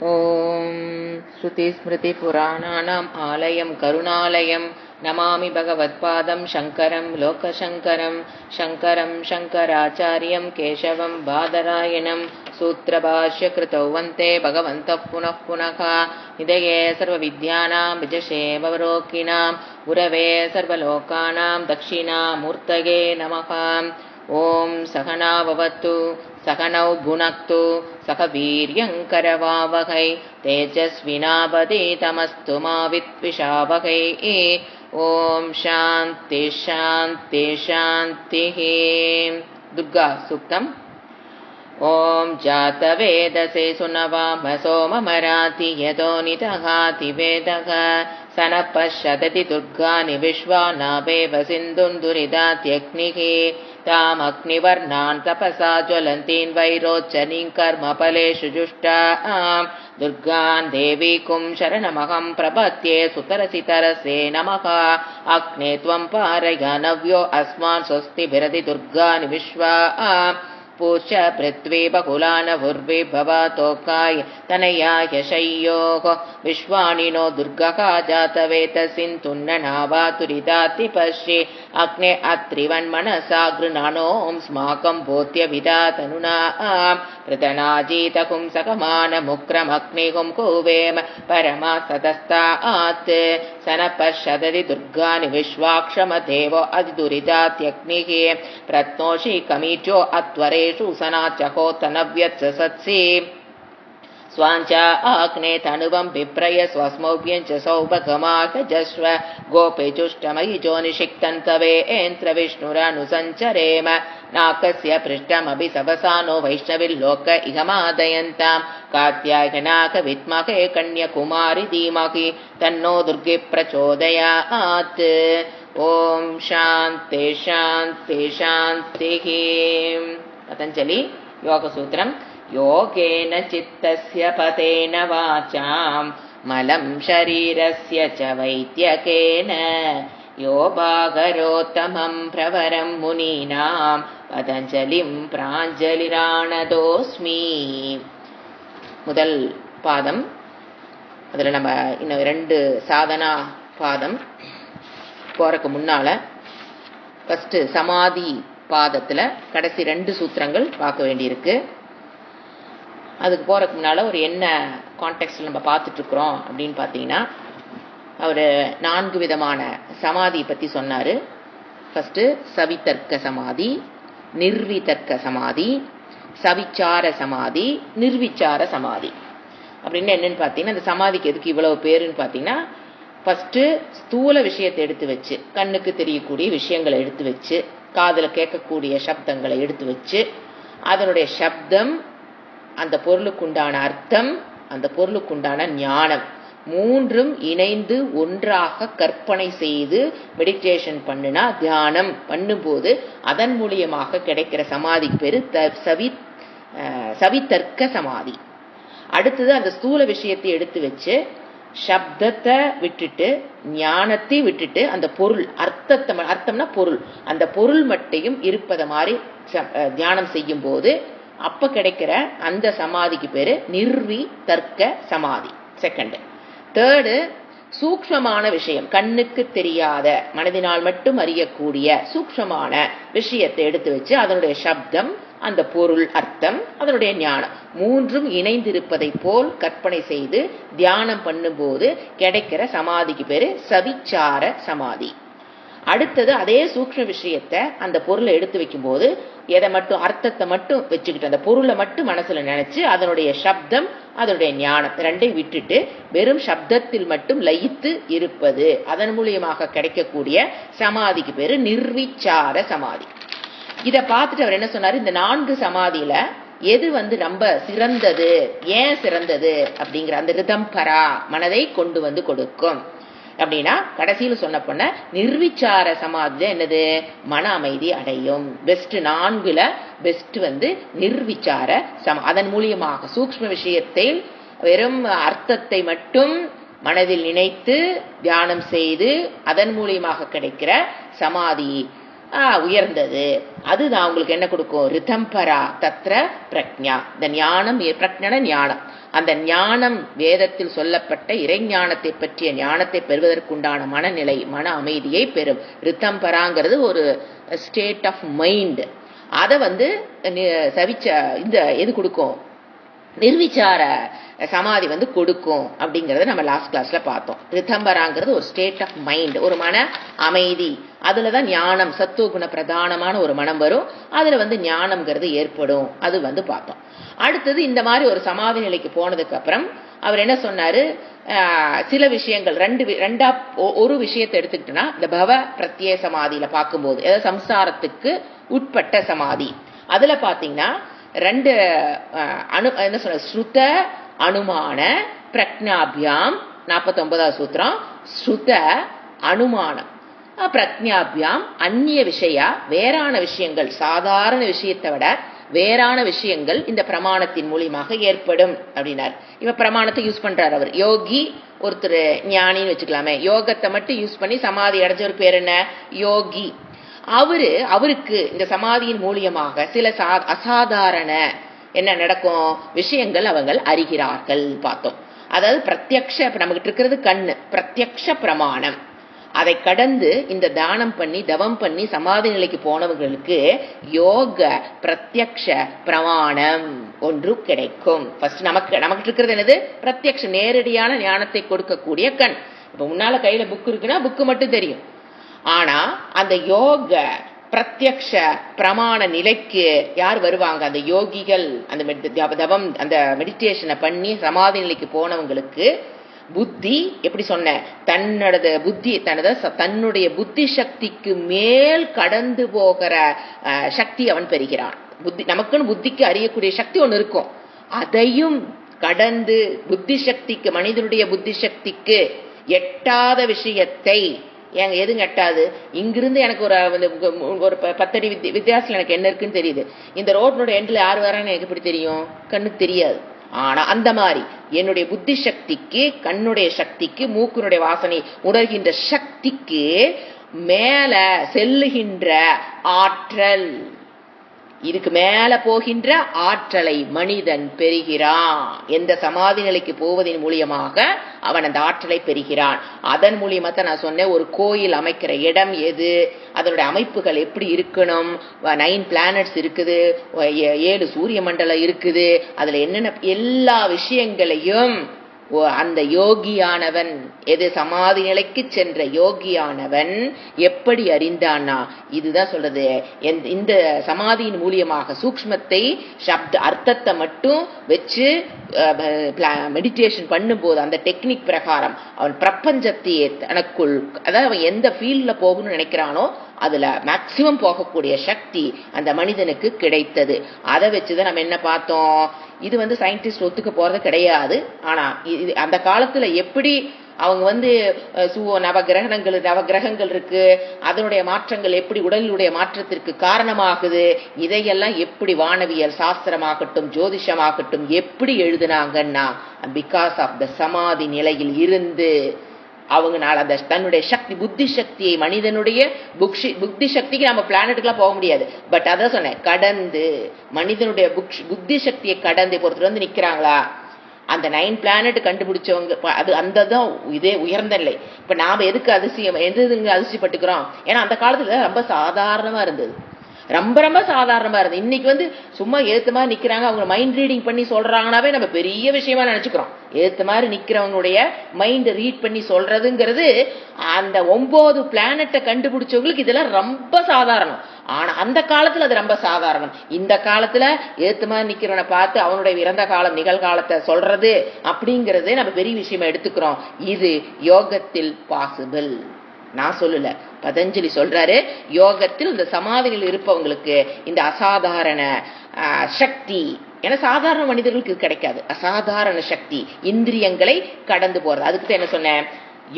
ॐ श्रुतिस्मृतिपुराणानाम् आलयं करुणालयं नमामि भगवत्पादं शङ्करं लोकशङ्करं शङ्करं शङ्कराचार्यं केशवं बादरायणं सूत्रभाष्यकृतौ वन्दे भगवन्तः पुनः पुनः निधये सर्वविद्यानां विजशे भवरोगिणां गुरवे सर्वलोकानां दक्षिणामूर्तये नमः। ॐ सहना भवतु सहनौ भुनक्तु सह वीर्यङ्करवावहै तेजस्विनावधीतमस्तु मा विद्विषावहै। ॐ शान्ति शान्ति शान्तिः। दुर्गा सूक्तम्। ॐ जातवेदसे सुनवाम सोममराति यतो निदहाति वेदः सनपश्यदति दुर्गानि विश्वानावेव सिन्धुन्दुरिदात्यग्निः तामग्निवर्णान् तपसा ज्वलन्तीन् वैरोचनीं कर्मफलेषु जुष्टां दुर्गान् देवीकुं शरणमहं प्रपद्ये सुतरसितरसे नमः। अग्ने त्वं पारय नव्यो अस्मान् स्वस्तिभिरति दुर्गानि विश्वा पूष्य पृथ्वी बहुलानवुर्वि भवतोकाय तनयाय शय्योः विश्वानिनो दुर्गः जातवेतसिन्तुन्ननावातुरिदाति पश्ये अग्ने अत्रिवन्मनसा गृणानों स्माकं बोध्यविदा तनुना प्रतनाजीतकुं सकमानमुक्रमग्निहुं कुवेम परमा सतस्तात् सनपश्यदति दुर्गानि विश्वाक्षमदेवो अधिदुरिदात्यग्निः प्रत्नोषि कमीचो अत्वरेषु सनाचहोतनव्यत्सत्सि स्वाञ्चा आग्ने तनुवं विप्रय स्वस्मौभ्यञ्च सौभगमाकजस्व गोपेजुष्टमयि जोनिषिक्तन्तवे एन्त्रविष्णुरनुसञ्चरेम नाकस्य पृष्ठमभि सवसानो वैष्णविल्लोक इहमादयन्तां कात्यायनाक विद्महे कन्याकुमारि धीमहि तन्नो दुर्गे प्रचोदयात्। ॐ शान्ति शान्ति शान्तिः। पतञ्जलि योगसूत्रम्। योगेन चित्तस्य पतेन वाचां मलं शरीरस्य च वैद्यकेन योगागरोत्तमं प्रवरं मुनीनां पतञ्जलिं प्राञ्जलिराणदोस्मि। முதல் பாதம். அதில் நம்ம இன்னும் 2 சாதனா பாதம் போறதுக்கு முன்னால ஃபர்ஸ்ட் சமாதி பாதத்துல கடைசி 2 சூத்திரங்கள் பார்க்க வேண்டியிருக்கு. அதுக்கு போறதுக்கு முன்னால ஒரு என்ன கான்டெக்ஸ்ட்ல நம்ம பார்த்துட்டு இருக்கிறோம் அப்படின்னு பார்த்தீங்கன்னா, அவர் 4 விதமான சமாதி பத்தி சொன்னாரு. ஃபர்ஸ்ட் சவிதர்க்க சமாதி, நிர்விதர்க்க சமாதி, சவிச்சார சமாதி, நிர்விச்சார சமாதி அப்படின்னு என்னன்னு பார்த்தீங்கன்னா, அந்த சமாதிக்கு எதுக்கு இவ்வளவு பேருன்னு பார்த்தீங்கன்னா, ஃபர்ஸ்ட் ஸ்தூல விஷயத்தை எடுத்து வச்சு, கண்ணுக்கு தெரியக்கூடிய விஷயங்களை எடுத்து வச்சு, காதுல கேட்கக்கூடிய சப்தங்களை எடுத்து வச்சு, அதனுடைய சப்தம், அந்த பொருளுக்குண்டான அர்த்தம், அந்த பொருளுக்குண்டான ஞானம், 3ம் இணைந்து ஒன்றாக கற்பனை செய்து மெடிடேஷன் பண்ணுனா, தியானம் பண்ணும்போது அதன் மூலியமாக கிடைக்கிற சமாதிக்கு பேரு சவிதர்க்க சமாதி. அடுத்தது அந்த ஸ்தூல விஷயத்தை எடுத்து வச்சு, சப்தத்தை விட்டுட்டு, ஞானத்தை விட்டுட்டு, அந்த பொருள் அர்த்தம்னா பொருள், அந்த பொருள் மட்டும் இருப்பத மாதிரி தியானம் செய்யும் போது அப்ப கிடைக்கிற அந்த சமாதிக்கு பேரு நிர்விதர்க்க சமாதி. செகண்ட். தேர்டு, சூக்ஷ்மமான விஷயம், கண்ணுக்கு தெரியாத, மனதினால் மட்டும் அறியக்கூடிய சூக்ஷ்மமான விஷயத்தை எடுத்து வச்சு அதனுடைய சப்தம், அந்த பொருள், அர்த்தம், அதனுடைய ஞானம் 3ம் இணைந்திருப்பதை போல் கற்பனை செய்து தியானம் பண்ணும்போது கிடைக்கிற சமாதிக்கு பேரு சவிச்சார சமாதி. அடுத்தது அதே சூக்ஷ்ம விஷயத்தை, அந்த பொருளை எடுத்து வைக்கும் போது எதை மட்டும், அர்த்தத்தை மட்டும் வச்சுக்கிட்டு, அந்த பொருளை மட்டும் மனசுல நினைச்சு அதனுடைய சப்தம், அதனுடைய ஞானம் 2ஐயும் விட்டுட்டு வெறும் சப்தத்தில் மட்டும் லயித்து இருப்பது, அதன் மூலியமாக கிடைக்கக்கூடிய சமாதிக்கு பேரு நிர்விச்சார சமாதி. இத பார்த்துட்டு அவர் என்ன சொன்னாரு, இந்த 4 சமாதியில எது ரொம்ப சிறந்தது, ஏன் சிறந்தது அப்படிங்கிற அந்த ரிதம்பரா மனதை கொண்டு வந்து கொடுக்கும் அப்படின்னா, கடைசியில் சொன்ன பொண்ண நிர்விச்சார சமாதி என்னது, மன அமைதி அடையும். பெஸ்ட் 4ல பெஸ்ட் நிர்விச்சார அதன் மூலியமாக சூக்ஷ்ம விஷயத்தை வெறும் அர்த்தத்தை மட்டும் மனதில் நினைத்து தியானம் செய்து அதன் மூலியமாக கிடைக்கிற சமாதி உயர்ந்தது. அதுதான் உங்களுக்கு என்ன கொடுக்கும்? ரிதம்பரா தத்ர பிரக்ஞா. இந்த ஞானம், பிரக்ஞன ஞானம், அந்த ஞானம் வேதத்தில் சொல்லப்பட்ட இறைஞானத்தை பற்றிய ஞானத்தை பெறுவதற்குண்டான மனநிலை, மன அமைதியை பெறும். ரிதம்பராங்கிறது ஒரு ஸ்டேட் ஆஃப் மைண்ட். அதை சவிச்ச இந்த எது கொடுக்கும்? நிர்விச்சார சமாதி கொடுக்கும் அப்படிங்கறத நம்ம லாஸ்ட் கிளாஸ்ல பார்த்தோம். ரிதம்பராங்கிறது ஒரு ஸ்டேட் ஆஃப் மைண்ட், ஒரு மன அமைதி. அதுலதான் ஞானம், சத்துவகுண பிரதானமான ஒரு மனம் வரும். அதுல ஞானம்ங்கிறது ஏற்படும். அது பார்த்தோம். அடுத்தது இந்த மாதிரி ஒரு சமாதி நிலைக்கு போனதுக்கு அப்புறம் அவர் என்ன சொன்னாரு? சில விஷயங்கள் ஒரு விஷயத்தை எடுத்துக்கிட்டோம்னா, இந்த பவ பிரத்யே சமாதியில பார்க்கும்போது, ஏதாவது சம்சாரத்துக்கு உட்பட்ட சமாதி, அதுல பாத்தீங்கன்னா ரெண்டு என்ன சொல்ற, ஸ்ருத அனுமான பிரக்ஞாபியாம். 49வது சூத்திரம். ஸ்ருத அனுமானம் பிரக்ஞாபியாம் அந்நிய விஷயா, வேறான விஷயங்கள், சாதாரண விஷயத்தை விட வேறான விஷயங்கள் இந்த பிரமாணத்தின் மூலியமாக ஏற்படும் அப்படின்னார். இவ பிரமாணத்தை யூஸ் பண்றாரு அவர். யோகி ஒருத்தர் ஞானின்னு வச்சுக்கலாமே, யோகத்தை மட்டும் யூஸ் பண்ணி சமாதி அடைஞ்சவர் பேர் என்ன? யோகி. அவருக்கு இந்த சமாதியின் மூலியமாக சில அசாதாரண என்ன நடக்கும் விஷயங்கள் அவர்கள் அறிகிறார்கள் பார்த்தோம். அதாவது பிரத்யக்ஷ, நமக்கு இருக்கிறது கண்ணு, பிரத்யக்ஷ பிரமாணம். அதை கடந்து இந்த தானம் பண்ணி தவம் பண்ணி சமாதி நிலைக்கு போனவர்களுக்கு யோக பிரத்யக்ஷ பிரமாணம் ஒன்று கிடைக்கும். ஃபர்ஸ்ட் நமக்கு இருக்கிறது என்னது? பிரத்யக்ஷ, நேரடியான ஞானத்தை கொடுக்கக்கூடிய கண். இப்ப முன்னால கையில புக் இருக்குன்னா புக்கு மட்டும் தெரியும். ஆனா அந்த யோக பிரத்யக்ஷ பிரமாண நிலைக்கு யார் வருவாங்க? அந்த யோகிகள். அந்த தவம், அந்த மெடிடேஷனை பண்ணி சமாதி நிலைக்கு போனவங்களுக்கு புத்தி, எப்படி சொன்ன, தன்னுடைய புத்தி சக்திக்கு மேல் கடந்து போகிற சக்தி அவன் பெறுகிறான். நமக்குன்னு புத்திக்கு அறியக்கூடிய சக்தி ஒன்று இருக்கும். அதையும் கடந்து புத்தி சக்திக்கு, மனிதனுடைய புத்தி சக்திக்கு எட்டாத விஷயத்தை, எதுங்க எட்டாது? இங்கிருந்து எனக்கு ஒரு 10 அடி வித்தியாசம் எனக்கு என்ன இருக்குன்னு தெரியுது. இந்த ரோட்னோட எண்ட்ல யார் வரான்னு எனக்கு எப்படி தெரியும்? கண்ணுக்கு தெரியாது. ஆனா அந்த மாதிரி என்னுடைய புத்தி சக்திக்கு, கண்ணுடைய சக்திக்கு, மூக்குனுடைய வாசனை உணர்கின்ற சக்திக்கு மேல செல்லுகின்ற ஆற்றல், இதுக்கு மேல போகின்ற ஆற்றலை மனிதன் பெறுகிறான். எந்த சமாதி நிலைக்கு போவதன் மூலியமாக அவன் அந்த ஆற்றலை பெறுகிறான். அதன் மூலியமா தான் நான் சொன்னேன், ஒரு கோயில் அமைக்கிற இடம் எது, அதனுடைய அமைப்புகள் எப்படி இருக்கணும், 9 பிளானட்ஸ் இருக்குது, 7 சூரிய மண்டலம் இருக்குது, அதுல என்னென்ன எல்லா விஷயங்களையும் அந்த யோகியானவன், எது சமாதி நிலைக்கு சென்ற யோகியானவன் எப்படி அறிந்தான்னா, இதுதான் சொல்றது. இந்த சமாதியின் மூலியமாக சூக்ஷ்மத்தை, சப்த அர்த்தத்தை மட்டும் வச்சு மெடிடேஷன் பண்ணும்போது அந்த டெக்னிக் பிரகாரம் அவன் பிரபஞ்சத்தையே தனக்குள், அதாவது அவன் எந்த ஃபீல்ட்ல போகணும்னு நினைக்கிறானோ அதுல மேக்சிமம் போகக்கூடிய சக்தி அந்த மனிதனுக்கு கிடைத்தது. அதை வச்சுதான் நம்ம என்ன பார்த்தோம்? இது சயின்டிஸ்ட் ஒத்துக்க போறது கிடையாது. ஆனா அந்த காலத்துல எப்படி அவங்க நவகிரகங்கள் இருக்கு, அதனுடைய மாற்றங்கள் எப்படி உடலுடைய மாற்றத்திற்கு காரணமாகுது, இதையெல்லாம் எப்படி வானவியல் சாஸ்திரமாகட்டும் ஜோதிஷமாகட்டும் எப்படி எழுதுனாங்கன்னா, பிகாஸ் ஆஃப் த சமாதி நிலையில் இருந்து அவங்கனால அந்த தன்னுடைய சக்தி, புத்தி சக்தியை, மனிதனுடைய புத்தி சக்திக்கு நம்ம பிளானட்டுக்கெல்லாம் போக முடியாது. பட் அதான் சொன்னேன், கடந்து மனிதனுடைய புத்தி சக்தியை கடந்து பொறுத்தர் நிக்கிறாங்களா, அந்த 9 பிளானட் கண்டுபிடிச்சவங்க, அது அந்த தான் இதே உயர்ந்த நிலை. இப்ப நாம எதுக்கு அதிசயப்பட்டுக்கிறோம்? ஏன்னா அந்த காலத்துல ரொம்ப சாதாரணமா இருந்தது, ரொம்ப சாதாரணமா இருந்தது. இன்னைக்கு சும்மா ஏத்த மாதிரி நிக்கிறாங்க, அவங்க மைண்ட் ரீடிங் பண்ணி சொல்றாங்கன்னாவே நம்ம பெரிய விஷயமா நினைச்சுக்கிறோம். ஏத்த மாதிரி நிக்கிறவங்களுடைய மைண்ட் ரீட் பண்ணி சொல்றதுங்கிறது, அந்த 9 பிளானட்டை கண்டுபிடிச்சவங்களுக்கு இதெல்லாம் ரொம்ப சாதாரணம். ஆனா அந்த காலத்துல அது ரொம்ப சாதாரணம். இந்த காலத்துல ஏத்த மாதிரி நிக்கிறவனை பார்த்து அவனுடைய இறந்த காலம் நிகழ்காலத்தை சொல்றது அப்படிங்கறது நம்ம பெரிய விஷயமா எடுத்துக்கிறோம். இது யோகத்தில் பாசிபிள். நான் சொல்லல, பதஞ்சலி சொல்றாரு. யோகத்தில் இந்த சமாதியில் இருப்பவங்களுக்கு இந்த அசாதாரண சக்தி, ஏன்னா சாதாரண மனிதர்களுக்கு இது கிடைக்காது, அசாதாரண சக்தி, இந்திரியங்களை கடந்து போறது. அதுக்கு தான் என்ன சொன்னேன்,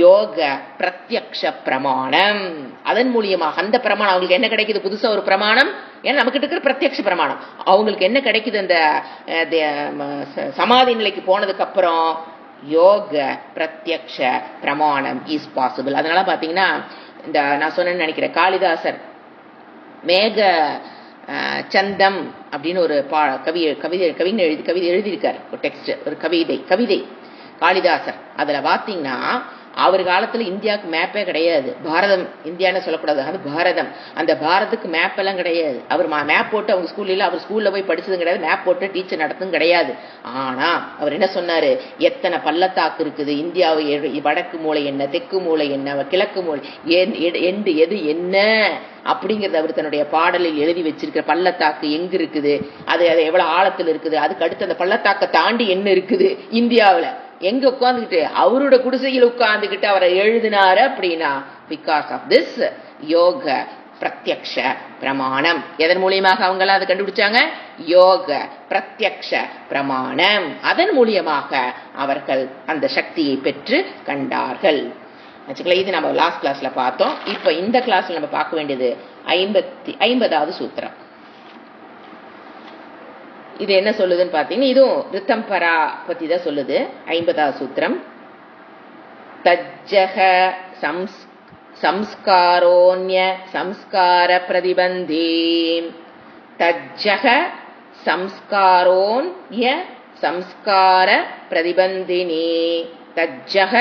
யோக பிரத்யக்ஷ பிரமாணம். அதன் மூலியமாக அந்த பிரமாணம் அவங்களுக்கு என்ன கிடைக்குது? புதுசா ஒரு பிரமாணம். ஏன்னா நமக்கு இருக்கிற பிரத்யக்ஷ பிரமாணம் அவங்களுக்கு என்ன கிடைக்குது? அந்த சமாதி நிலைக்கு போனதுக்கு அப்புறம் யோக பிரத்யக்ஷ பிரமாணம் இஸ் பாசிபிள். அதனால பாத்தீங்கன்னா, இந்த நான் சொன்னேன்னு நினைக்கிறேன், காளிதாசர் மேக சந்தம் அப்படின்னு ஒரு கவிதை எழுதியிருக்காரு. ஒரு டெக்ஸ்ட், ஒரு கவிதை காளிதாசர். அதுல பாத்தீங்கன்னா அவர் காலத்துல இந்தியாவுக்கு மேப்பே கிடையாது. பாரதம் இந்தியான்னு சொல்லக்கூடாது, அது பாரதம். அந்த பாரதத்துக்கு மேப் எல்லாம் கிடையாது. அவர் மேப் போட்டு அவங்க ஸ்கூல்ல, அவர் ஸ்கூல்ல போய் படிச்சதும் கிடையாது, மேப் போட்டு டீச்சர் நடத்தும் கிடையாது. ஆனா அவர் என்ன சொன்னாரு, எத்தனை பள்ளத்தாக்கு இருக்குது, இந்தியாவை வடக்கு மூலை என்ன, தெற்கு மூலை என்ன, கிழக்கு மூலை எது என்ன அப்படிங்கறது அவர் தன்னுடைய பாடலில் எழுதி வச்சிருக்கிற. பள்ளத்தாக்கு எங்க இருக்குது, அது எவ்வளவு ஆழத்துல இருக்குது, அதுக்கு அடுத்து அந்த பள்ளத்தாக்கை தாண்டி என்ன இருக்குது இந்தியாவில, எங்க உட்கார்ந்துகிட்டு அவரோட குடிசையில் உட்கார்ந்துகிட்டு அவரை எழுதினாரு அப்படின்னா, பிகாஸ் ஆஃப் திஸ் யோக பிரத்யக்ஷ பிரமாணம். எதன் மூலியமாக அவங்க அதை கண்டுபிடிச்சாங்க? யோக பிரத்யக்ஷ பிரமாணம். அதன் மூலியமாக அவர்கள் அந்த சக்தியை பெற்று கண்டார்கள். இது நம்ம லாஸ்ட் கிளாஸ்ல பார்த்தோம். இப்ப இந்த கிளாஸ்ல நம்ம பார்க்க வேண்டியது 50வது சூத்திரம். இது என்ன சொல்லுதுன்னு பாத்தீங்கன்னா, இதுவும் ரித்தம்பரா பத்தி தான் சொல்லுது. 50வது சூத்திரம். தஜ்ஜக சம்ஸ்காரோன்ய சம்ஸ்கார பிரதிபந்தே. தஜ்ஜக சம்ஸ்காரோன்ய சம்ஸ்கார பிரதிபந்தினே. தஜ்ஜக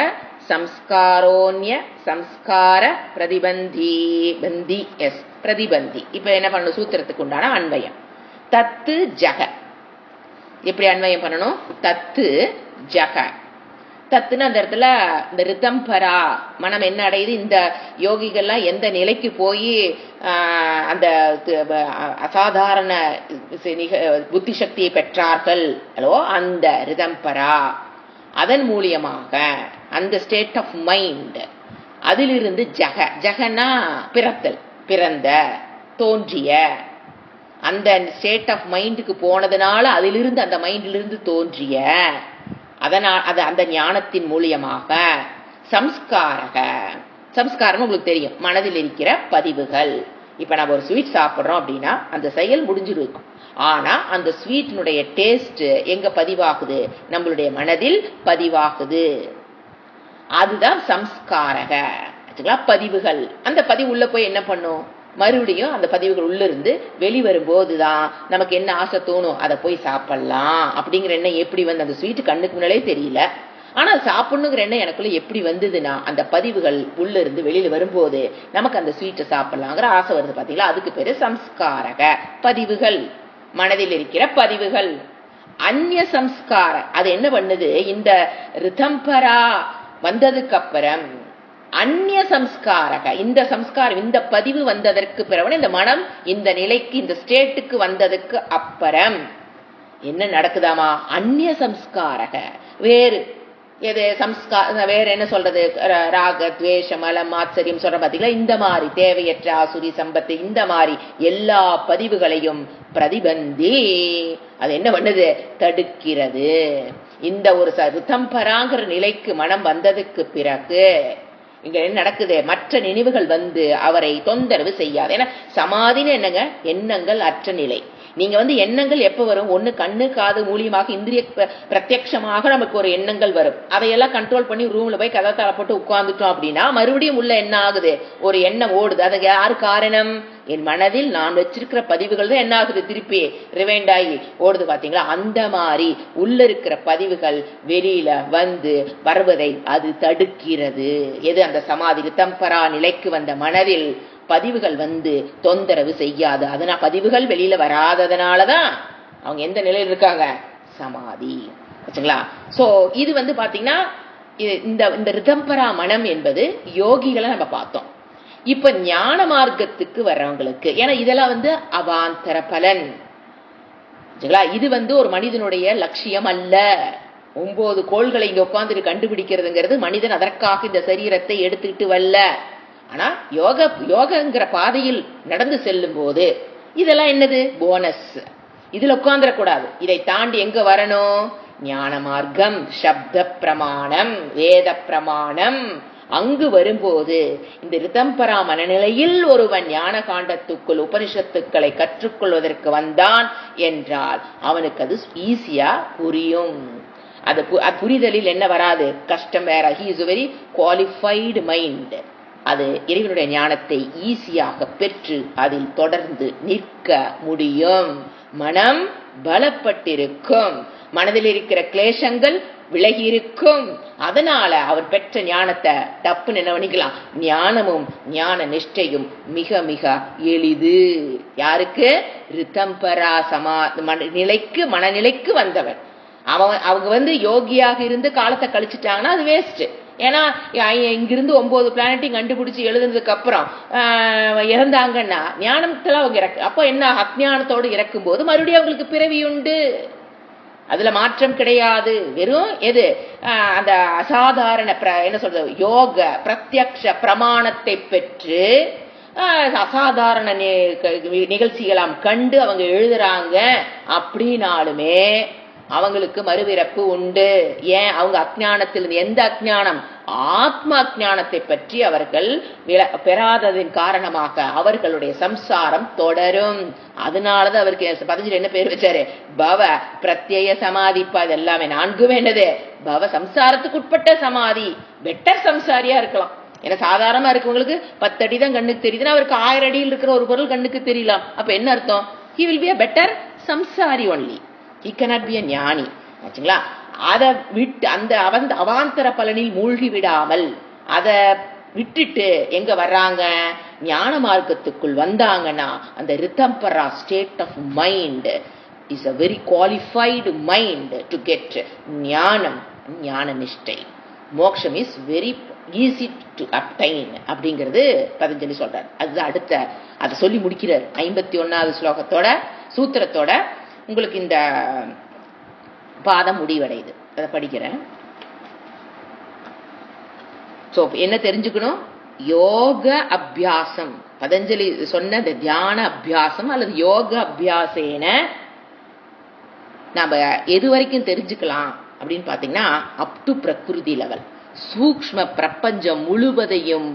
சம்ஸ்காரோன்ய சம்ஸ்கார பிரதிபந்தி. பந்தி எஸ் பிரதிபந்தி. இப்ப என்ன பண்ணணும், சூத்திரத்துக்கு உண்டான அன்வயம். தத்து ஜக எப்படி அன்வயம் பண்ணணும்? தத்து ஜக. தத்துன்னு அந்த இடத்துல இந்த ரிதம்பரா மனம் என்ன அடையுது, இந்த யோகிகள்லாம் எந்த நிலைக்கு போய் அந்த அசாதாரண புத்தி சக்தியை பெற்றார்கள் அல்லோ, அந்த ரிதம்பரா அதன் மூலியமாக அந்த ஸ்டேட் ஆஃப் மைண்ட், அதிலிருந்து ஜக. ஜகன்னா பிறத்தல், பிறந்த, தோன்றிய, அந்த ஸ்டேட் ஆஃப் மைண்டுக்கு போனதுனால அதிலிருந்து, அந்த மைண்டிலிருந்து தோன்றிய, அதனால் அந்த ஞானத்தின் மூலியமாக சம்ஸ்காரக. சம்ஸ்காரம் உங்களுக்கு தெரியும், மனதில் இருக்கிற பதிவுகள். இப்ப நம்ம ஒரு ஸ்வீட் சாப்பிட்றோம் அப்படின்னா அந்த செயல் முடிஞ்சிருக்கும். ஆனா அந்த ஸ்வீட்டினுடைய டேஸ்ட் எங்க பதிவாகுது? நம்மளுடைய மனதில் பதிவாகுது. அதுதான் சம்ஸ்காரக. பதிவுகள். அந்த பதிவு உள்ள போய் என்ன பண்ணும், மறுபடியும் அந்த பதிவுகள் உள்ள இருந்து வெளிவரும்போதுதான் நமக்கு என்ன ஆசை தோணும், அதை போய் சாப்பிடலாம் அப்படிங்கிற எண்ணம் எப்படி வந்து, அந்த ஸ்வீட் கண்ணுக்கு முன்னாலே தெரியல, ஆனா சாப்பிடணுங்கிற எண்ணம் எனக்குள்ள எப்படி வந்ததுன்னா, அந்த பதிவுகள் உள்ள இருந்து வெளியில வரும்போது நமக்கு அந்த ஸ்வீட்டை சாப்பிடலாங்கிற ஆசை வருது. பாத்தீங்களா, அதுக்கு பேரு சம்ஸ்காரக. பதிவுகள், மனதில் இருக்கிற பதிவுகள். அந்நிய சம்ஸ்கார அது என்ன பண்ணுது, இந்த ரிதம்பரா வந்ததுக்கு அப்புறம் அந்நிய சம்ஸ்காரக, இந்த சம்ஸ்காரம், இந்த பதிவு வந்ததற்கு பிறகு, இந்த மனம் இந்த நிலைக்கு, இந்த ஸ்டேட்டுக்கு வந்ததுக்கு அப்புறம் என்ன நடக்குதாமா, அந்நிய சம்ஸ்காரக வேறு எது வேற என்ன சொல்றது, ராக துவேஷம் மலம் ஆச்சரியம் சொல்ற பாத்தீங்களா, இந்த மாதிரி தேவையற்ற ஆசுரி சம்பத்து, இந்த மாதிரி எல்லா பதிவுகளையும் பிரதிபந்தி அது என்ன பண்ணுது, தடுக்கிறது. இந்த ஒரு ரிதம்பராங்கிற நிலைக்கு மனம் வந்ததுக்கு பிறகு இங்க என்ன நடக்குது, மற்ற நினைவுகள் வந்து அவரை தொந்தரவு செய்யாது. ஏன்னா சமாதின்னு என்னங்க, எண்ணங்கள் அற்ற நிலை. நீங்க எண்ணங்கள் எப்ப வரும், ஒண்ணு கண்ணு காது மூலியமாக இந்திரிய பிரத்யட்சமாக நமக்கு ஒரு எண்ணங்கள் வரும். அதையெல்லாம் கண்ட்ரோல் பண்ணி ரூம்ல போய் கதை தலை போட்டு உட்கார்ந்துட்டோம் அப்படின்னா மறுபடியும் உள்ள என்ன ஆகுது, ஒரு எண்ணம் ஓடுது. அது யாரு காரணம், என் மனதில் நான் வச்சிருக்கிற பதிவுகள் தான் என்ன ஆகுது, திருப்பி ரிவைண்ட் ஆகி ஓடுது. பாத்தீங்களா, அந்த மாதிரி உள்ள இருக்கிற பதிவுகள் வெளியில வந்து வருவதை அது தடுக்கிறது. எது, அந்த சமாதி ரிதம்பரா நிலைக்கு வந்த மனதில் பதிவுகள் வந்து தொந்தரவு செய்யாது. அதனால பதிவுகள் வெளியில வராததுனாலதான் அவங்க எந்த நிலையில் இருக்காங்க, சமாதி. வச்சுங்களா. சோ இது பாத்தீங்கன்னா இந்த ரிதம்பரா மனம் என்பது யோகிகளை நம்ம பார்த்தோம். இப்ப ஞான மார்க்கத்துக்கு வர்றவங்களுக்கு, ஏன்னா இதெல்லாம் அவாந்தர பலன். இது ஒரு மனிதனுடைய லட்சியம் அல்ல. 9 கோள்களை இங்க உட்கார்ந்து கண்டுபிடிக்கிறதுங்கிறது மனிதன் அதற்காக இந்த சரீரத்தை எடுத்துக்கிட்டு வரல. ஆனா யோகங்கிற பாதையில் நடந்து செல்லும் போது இதெல்லாம் என்னது, போனஸ். இதுல உட்கார்ந்துடக்கூடாது. இதை தாண்டி எங்க வரணும், ஞான மார்க்கம், சப்த பிரமாணம், வேத பிரமாணம். அங்கு வரும்போது இந்த ரிதம்பரா மனநிலையில் ஒருவன் ஞான காண்டத்துக்குள் உபனிஷத்துக்களை கற்றுக்கொள்வதற்கு வந்தான் என்றால் அவனுக்கு அது ஈஸியா புரியும். அது புரிதலில் என்ன வராது, கஷ்டம் வேற. He is a very qualified mind. அது இறைவனுடைய ஞானத்தை ஈஸியாக பெற்று அதில் தொடர்ந்து நிற்க முடியும். மனம் பலப்பட்டிருக்கும், மனதில் இருக்கிற கிளேசங்கள் விலகி இருக்கும். அதனால அவர் பெற்ற ஞானத்தை தப்புன்னு என்ன பண்ணிக்கலாம், ஞானமும் ஞான நிஷ்டையும் மிக மிக எளிது. யாருக்கு? ரிதம்பரா மனநிலைக்கு வந்தவன். அவங்க யோகியாக இருந்து காலத்தை கழிச்சுட்டாங்கன்னா அது வேஸ்ட். ஏன்னா இங்கிருந்து 9 பிளானட்டையும் கண்டுபிடிச்சு எழுதுனதுக்கு அப்புறம் இறந்தாங்கன்னா ஞானத்துல அவங்க அப்போ என்ன, அஜ்ஞானத்தோடு இறக்கும் போது மறுபடியும் அவங்களுக்கு பிறவி உண்டு. அதுல மாற்றம் கிடையாது. வெறும் எது, அந்த அசாதாரண என்ன சொல்றது, யோக பிரத்யக்ஷ பிரமாணத்தை பெற்று அசாதாரண நிகழ்ச்சிகளாம் கண்டு அவங்க எழுதுறாங்க அப்படின்னாலுமே அவங்களுக்கு மறுபிறப்பு உண்டு. ஏன்? அவங்க அஜ்ஞானத்திலிருந்து, எந்த அஜ்ஞானம்? ஆத்ம அஜ்ஞானத்தை பற்றி அவர்கள் பெறாததின் காரணமாக அவர்களுடைய சம்சாரம் தொடரும். அதனாலதான் அவருக்கு 15 என்ன பேர் வச்சாரு? பவ பிரத்யய சமாதிப்பா. இது எல்லாமே 4 என்னது? பவ சம்சாரத்துக்கு உட்பட்ட சமாதி. பெட்டர் சம்சாரியா இருக்கலாம். ஏன்னா சாதாரணமா இருக்கவங்களுக்கு 10 அடி தான் கண்ணுக்கு தெரியுதுன்னா அவருக்கு 1000 அடியில் இருக்கிற ஒரு பொருள் கண்ணுக்கு தெரியலாம். அப்ப என்ன அர்த்தம்? he will be a better samsari only. he cannot be a ஞானி. ஆச்சுங்களா? அதை விட்டு அந்த அவாந்தர பலனில் மூழ்கி விடாமல் அதை விட்டுட்டு எங்க வர்றாங்க, ஞான மார்க்கத்துக்குள் வந்தாங்கன்னா அந்த ரிதம்பரா state of mind is a very qualified mind to get ஞானம், ஞான நிஷ்டை. மோக்ஷம் is very easy to obtained அப்படிங்கிறது பதஞ்சலி சொல்றார். அதுதான் அடுத்த அதை சொல்லி முடிக்கிறார் 51வது ஸ்லோகத்தோட சூத்திரத்தோட. உங்களுக்கு இந்த பாதம் முடிவடையுது. அதை படிக்கிறேன். சோ என்ன தெரிஞ்சுக்கணும்? யோக அபியாசம், பதஞ்சலி சொன்ன இந்த தியான அபியாசம் அல்லது யோக அபியாசேன நாம எது வரைக்கும் தெரிஞ்சுக்கலாம் அப்படின்னு பாத்தீங்கன்னா, அப் டு பிரகிருதி லெவல், சூக்ஷ்ம பிரபஞ்சம் முழுவதையும்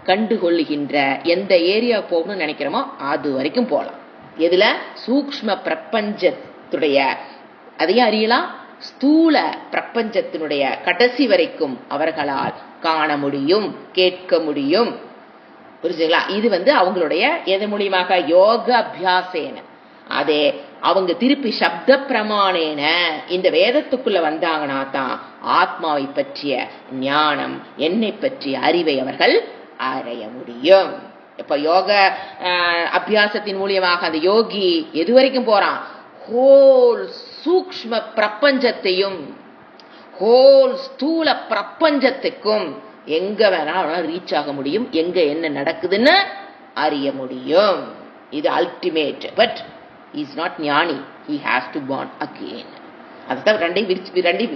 கண்டுகொள்ளுகின்ற எந்த ஏரியா போகணும்னு நினைக்கிறோமோ அது வரைக்கும் போகலாம். எதுல? சூக்ஷ்ம பிரபஞ்சத்துடைய அதையும் அறியலாம், ஸ்தூல பிரபஞ்சத்தினுடைய கடைசி வரைக்கும் அவர்களால் காண முடியும், கேட்க முடியும். புரிஞ்சுங்களா? இது அவங்களுடைய எது மூலியமாக? யோக அபியாசேன. அதே அவங்க திருப்பி சப்த பிரமாணேன இந்த வேதத்துக்குள்ள வந்தாங்கன்னா தான் ஆத்மாவை பற்றிய ஞானம், என்னை பற்றிய அறிவை அவர்கள் அடைய முடியும். இப்ப யோக அபியாசத்தின் மூலியமாக அந்த யோகி எது வரைக்கும் போறான்? ஹோல் சூக்ஷ்ம பிரபஞ்சத்தையும் ஹோல் ஸ்தூல பிரபஞ்சத்துக்கும் எங்க வேணாலும் ரீச் ஆக முடியும், எங்க என்ன நடக்குதுன்னு அறிய முடியும். இது அல்டிமேட். பட் இஸ் நாட் ஞானி, he has to born again. அதுதான் ரெண்டையும்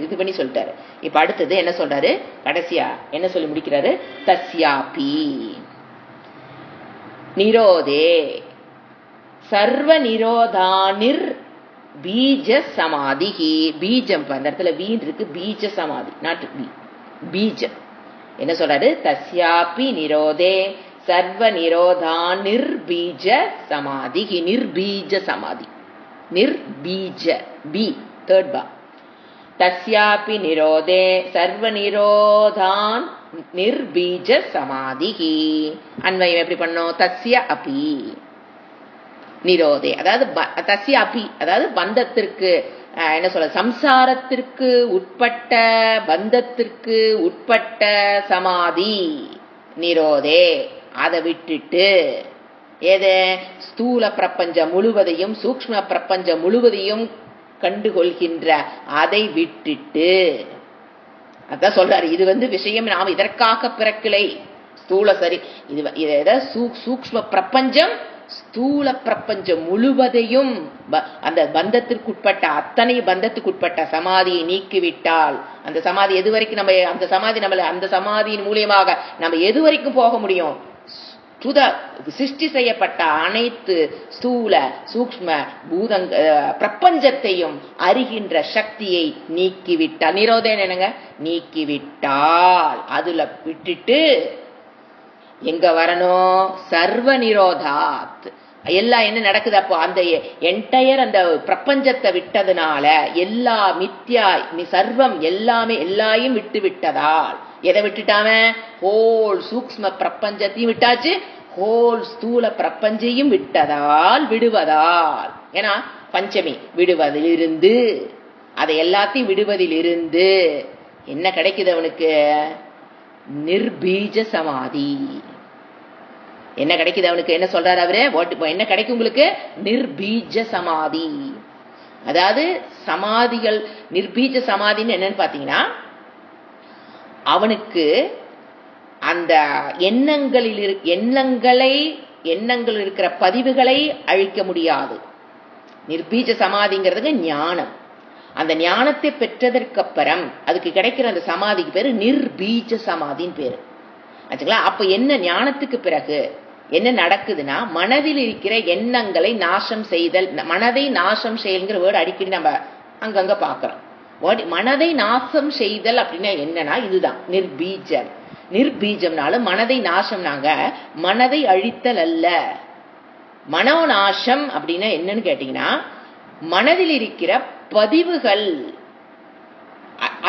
இது பண்ணி சொல்லிட்டாரு. இப்ப அடுத்தது என்ன சொல்றாரு? கடைசியா என்ன சொல்லி முடிக்கிறாரு? தஸ்யாபி நிரோதே சர்வ நிரோதானிர் பீஜ சமாதி. பீஜம் அந்த இடத்துல வீண் இருக்கு, பீஜ சமாதி, நாட் பீஜம். என்ன சொல்றாரு? தஸ்யாபி நிரோதே சர்வ நிரோதானிர் பீஜ சமாதி. நிர்பீஜ சமாதி, நிர்பீஜ பி தேர்ட் பா. தஸ்யாபி நிரோதே சர்வ நிரோதான் நிர்பீஜ சமாதி. அன்வயம் எப்படி பண்ணோம்? தஸ்ய அபி நிரோதே, அதாவது தஸ்ய அபி, அதாவது பந்தத்திற்கு என்ன சொல்ற, சம்சாரத்திற்கு உட்பட்ட பந்தத்திற்கு உட்பட்ட சமாதி நிரோதே. அதை விட்டுட்டு ஏதே ஸ்தூல பிரபஞ்சம் முழுவதையும் சூக்ஷ்ம பிரபஞ்சம் முழுவதையும் கண்டுகொள்கின்ற அதை விட்டுட்டு, அதான் சொல்றாரு. இது விஷயம் நாம் இதற்காக பிறக்கலை. ஸ்தூல சரி இது சூக்ஷ்ம பிரபஞ்சம் ஸ்தூல பிரபஞ்சம் முழுவதையும் அந்த பந்தத்திற்குட்பட்ட அத்தனை பந்தத்துக்குட்பட்ட சமாதியை நீக்கிவிட்டால் அந்த சமாதி எது வரைக்கும் நம்ம அந்த சமாதியின் மூலியமாக நம்ம எது வரைக்கும் போக முடியும்? சிருஷ்டி செய்யப்பட்ட அனைத்து ஸ்தூல சூக்ஷ்ம பூதங்க பிரபஞ்சத்தையும் அறிகின்ற சக்தியை நீக்கிவிட்டால், நிரோதேன என்னங்க? நீக்கிவிட்டால் அதுல விட்டுட்டு எங்க வரணும்? சர்வ நிரோதாத், எல்லாம் என்ன நடக்குது அப்போ? அந்த என்டையர் அந்த பிரபஞ்சத்தை விட்டதுனால எல்லா மித்யா சர்வம் எல்லாமே எல்லாரையும் விட்டு விட்டதால், எதை விட்டுட்டாம? ஹோல் சூக்ஷ்ம பிரபஞ்சத்தையும் விட்டாச்சு, ஹோல் ஸ்தூல பிரபஞ்சையும் விட்டதால், விடுவதால். ஏன்னா பஞ்சமி விடுவதிலிருந்து, அதை எல்லாத்தையும் விடுவதிலிருந்து என்ன கிடைக்குது அவனுக்கு? நிர்பீஜ சமாதி. என்ன கிடைக்குது அவனுக்கு? என்ன சொல்றாரு அவரு? என்ன கிடைக்கும் உங்களுக்கு? நிர்பீஜ சமாதி. அதாவது சமாதிகள், நிர்பீஜ சமாதின்னு என்னன்னு பாத்தீங்கன்னா, அவனுக்கு அந்த எண்ணங்கள் இருக்கிற பதிவுகளை அழிக்க முடியாது. நிர்பீஜ சமாதிங்கிறதுக்கு ஞானம். அந்த ஞானத்தை பெற்றதற்கு அப்புறம் அதுக்கு கிடைக்கிற அந்த சமாதிக்கு பேரு நிர்பீஜ சமாதின்னு பேரு. ஆச்சுங்களா? அப்ப என்ன ஞானத்துக்கு பிறகு என்ன நடக்குதுன்னா, மனதில் இருக்கிற எண்ணங்களை நாசம் செய்தல். மனதை நாசம் செய்யல்ங்கிற வேர்டு அடிக்கடி நம்ம அங்கங்க பாக்குறோம். மனதை நாசம் செய்தல் அப்படின்னா என்னன்னா இதுதான் நிர்பீஜம். நிர்பீஜம்னாலும் மனதை நாசம், நாங்க மனதை அழித்தல் அல்ல. மனோநாசம் அப்படின்னா என்னன்னு கேட்டீங்கன்னா, மனதில் இருக்கிற பதிவுகள்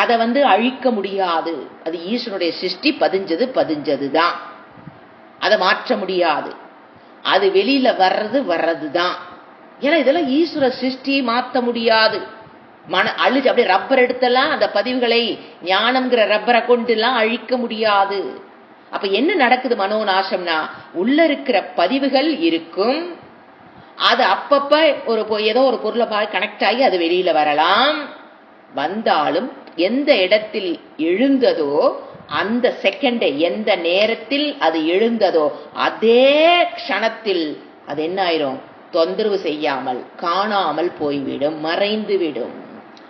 அதை அழிக்க முடியாது. அது ஈஸ்வரனுடைய சிருஷ்டி, பதிஞ்சதுதான், அதை மாற்ற முடியாது. அது வெளியில வர்றதுதான். ஏன்னா இதெல்லாம் ஈஸ்வர சிருஷ்டி, மாற்ற முடியாது. அழிச்சு அப்படியே ரப்பர் எடுத்தெல்லாம் அந்த பதிவுகளை ஞானம்ங்கிற ரப்பரை கொண்டு எல்லாம் அழிக்க முடியாது. அப்ப என்ன நடக்குது மனோநாசம்னா, உள்ள இருக்கிற பதிவுகள் இருக்கும், அது அப்பப்ப ஏதோ ஒரு பொருளை கனெக்ட் ஆகி அது வெளியில வரலாம். வந்தாலும் எந்த இடத்தில் எழுந்ததோ அந்த செகண்டை, எந்த நேரத்தில் அது எழுந்ததோ அதே க்ஷணத்தில் அது என்ன ஆயிரும்? தொந்தரவு செய்யாமல் காணாமல் போய்விடும், மறைந்து விடும்.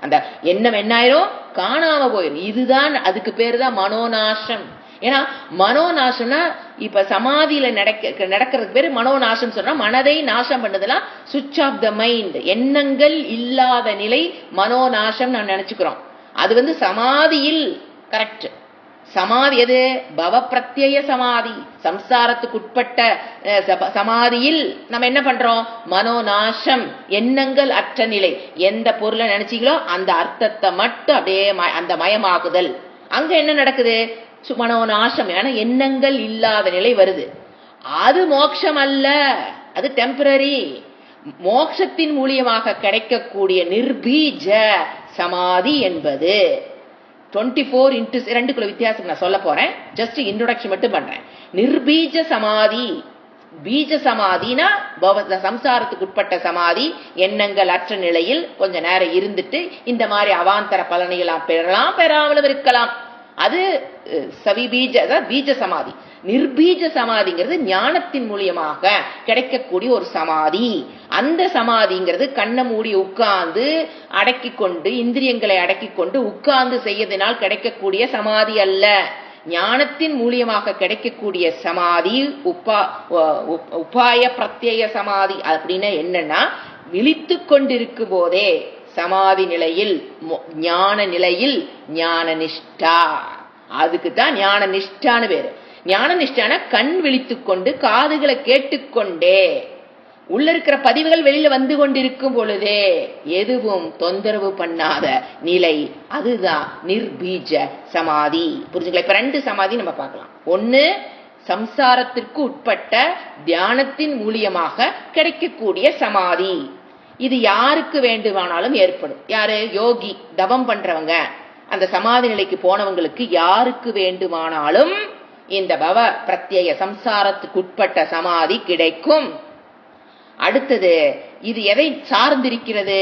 அந்த எண்ணம் என்ன ஆயிரும்? காணாம போயிடும். இதுதான், அதுக்கு பேரு தான் மனோநாசம். ஏன்னா மனோநாசம்னா இப்ப சமாதியில நடக்கிறதுக்கு பேரு மனோநாசம் சொன்னா, மனதை நாசம் பண்ணதெல்லாம் சுவிட்ச் ஆஃப் த மைண்ட், எண்ணங்கள் இல்லாத நிலை மனோநாசம் நான் நினைச்சுக்கிறோம். அது சமாதியில் கரெக்ட். சமாதி எது? பவ பிரத்யய சமாதி, சம்சாரத்துக்கு உட்பட்ட சமாதியில் நம்ம என்ன பண்றோம்? மனோநாசம், எண்ணங்கள் அற்ற நிலை. எந்த பொருளை நினைச்சீங்களோ அந்த அர்த்தத்தை மட்டும் அப்படியே அந்த மயமாகுதல். அங்க என்ன நடக்குது? மனோநாசம். ஏன்னா எண்ணங்கள் இல்லாத நிலை வருது. அது மோட்சம் அல்ல, அது டெம்பரரி. மோட்சத்தின் மூலியமாக கிடைக்கக்கூடிய நிர்பீஜ சமாதி என்பது 24x2 வித்தியாசம் நான் சொல்ல போறேன். ஜஸ்ட் இன்ட்ரோடக்ஷன் மட்டும் பண்றேன். நிர்பீஜ சமாதி, பீஜ சமாதினா சம்சாரத்துக்கு உட்பட்ட சமாதி, எண்ணங்கள் அற்ற நிலையில் கொஞ்ச நேரம் இருந்துட்டு இந்த மாதிரி அவாந்தர பலனையெல்லாம் பெறலாம், பெறாமலும் இருக்கலாம். அது சவிபீஜ, பீஜ சமாதி. நிர்பீஜ சமாதிங்கிறது ஞானத்தின் மூலியமாக கிடைக்கக்கூடிய ஒரு சமாதி. அந்த சமாதிங்கிறது கண்ணை மூடி உட்கார்ந்து அடக்கி கொண்டு, இந்திரியங்களை அடக்கி கொண்டு உட்கார்ந்து செய்யறதுனால் கிடைக்கக்கூடிய சமாதி அல்ல. ஞானத்தின் மூலியமாக கிடைக்கக்கூடிய சமாதி உபாய பிரத்யய சமாதி. அப்படின்னா என்னன்னா, விழித்து கொண்டிருக்கும் போதே சமாதி நிலையில், ஞான நிலையில் ஞான நிஷ்டா. அதுக்கு தான் ஞான நிஷ்டான்னு பேரு. ஞான நிஷ்டான கண் விழித்துக் கொண்டு காதுகளை கேட்டுக்கொண்டே உள்ள இருக்கிற பதிவுகள் வெளியில வந்து கொண்டிருக்கும் பொழுதே எதுவும் தொந்தரவு பண்ணாத நிலை, அதுதான் நிர்பீஜ சமாதி. புரிஞ்சுங்களா? இப்ப 2 சமாதி நம்ம பார்க்கலாம். ஒன்னு சம்சாரத்திற்கு உட்பட்ட தியானத்தின் மூலியமாக கிடைக்கக்கூடிய சமாதி. இது யாருக்கு வேண்டுமானாலும் ஏற்படும். யாரு? யோகி, தவம் பண்றவங்க, அந்த சமாதி நிலைக்கு போனவங்களுக்கு யாருக்கு வேண்டுமானாலும் இந்த பவ பிரத்யய சம்சாரத்துக்கு உட்பட்ட சமாதி கிடைக்கும். அடுத்தது, இது எதை சார்ந்திருக்கிறது?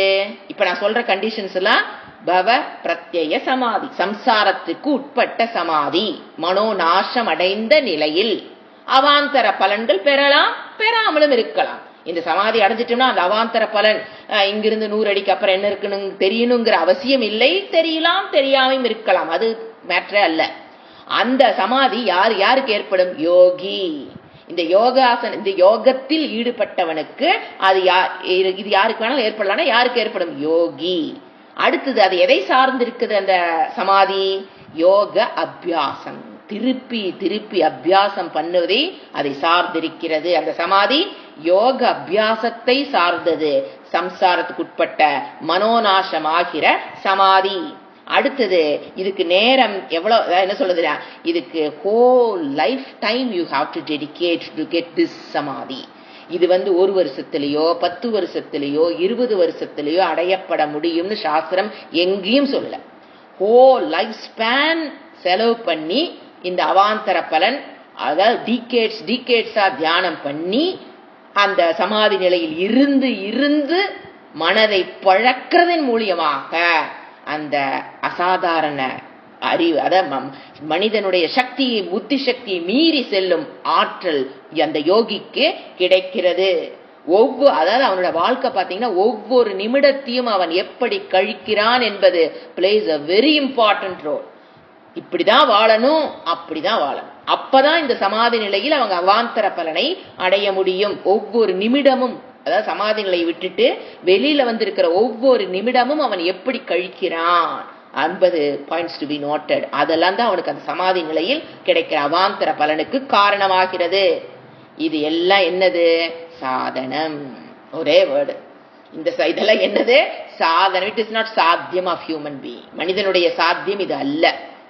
இப்ப நான் சொல்ற கண்டிஷன்ஸ் எல்லாம் பவ பிரத்யய சமாதி, சம்சாரத்துக்கு உட்பட்ட சமாதி, மனோநாசம் அடைந்த நிலையில் அவாந்தர பலன்கள் பெறலாம், பெறாமலும் இருக்கலாம். இந்த சமாதி அடைஞ்சிட்டோம்னா அந்த அவாந்தர பலன் இங்கிருந்து 100 அடிக்கு அப்புறம் என்ன இருக்குன்னு தெரியணுங்கிற அவசியம் இல்லை. தெரியலாம், தெரியாமையும் இருக்கலாம், அது மேட்டரே அல்ல. அந்த சமாதி யாருக்கு ஏற்படும்? யோகி. இந்த இந்த யோகத்தில் ஈடுபட்டவனுக்கு அது இது யாருக்கு வேணாலும் ஏற்படலாம். யாருக்கு ஏற்படும்? யோகி. அடுத்தது, அது எதை சார்ந்து இருக்குது அந்த சமாதி? யோக அபியாசம். திருப்பி திருப்பி அபியாசம் பண்ணுவதை அதை சார்ந்திருக்கிறது. அந்த சமாதி யோக அபியாசத்தை சார்ந்தது. சம்சாரத்துக்குட்பட்ட மனோநாசமாகிற சமாதி. அடுத்தது இதுக்கு நேரம் எவ்வளவு, என்ன சொல்லுதுன்னா, இதுக்கு whole life time you have to dedicate to get this சமாதி. இது 1 வருஷத்திலேயோ 10 வருஷத்திலேயோ 20 வருஷத்திலேயோ அடையப்பட முடியும்னு சாஸ்திரம் எங்கேயும் சொல்லல. ஹோல் லைஃப் ஸ்பேன் செலவு பண்ணி இந்த அவாந்தர பலன், அதாவது டீகேட்ஸா தியானம் பண்ணி அந்த சமாதி நிலையில் இருந்து மனதை பழக்கிறதன் மூலியமாக அந்த அசாதாரண அறிவு, அதாவது மனிதனுடைய சக்தியை, புத்தி சக்தியை மீறி செல்லும் ஆற்றல் அந்த யோகிக்கு கிடைக்கிறது. அதாவது அவனோட வாழ்க்கை பார்த்தீங்கன்னா ஒவ்வொரு நிமிடத்தையும் அவன் எப்படி கழிக்கிறான் என்பது plays a very important role. இப்படிதான் வாழணும், அப்படிதான் வாழணும். அப்பதான் இந்த சமாதி நிலையில் அவங்க அவாந்தர பலனை அடைய முடியும். ஒவ்வொரு நிமிடமும், அதாவது சமாதி நிலையை விட்டுட்டு வெளியில வந்திருக்கிற ஒவ்வொரு நிமிடமும் அவன் எப்படி கழிக்கிறான் 50 பாயிண்ட்ஸ் டு பி நோட்டட். அதெல்லாம் தான் அவனுக்கு அந்த சமாதி நிலையில் கிடைக்கிற அவாந்தர பலனுக்கு காரணமாகிறது. இது எல்லாம் என்னது? சாதனம். ஒரே வேர்டு. இதெல்லாம் என்னது? சாதனம். இட் இஸ் நாட் சாத்தியம் ஆஃப் ஹியூமன் பீயிங். மனிதனுடைய சாத்தியம் இது அல்ல.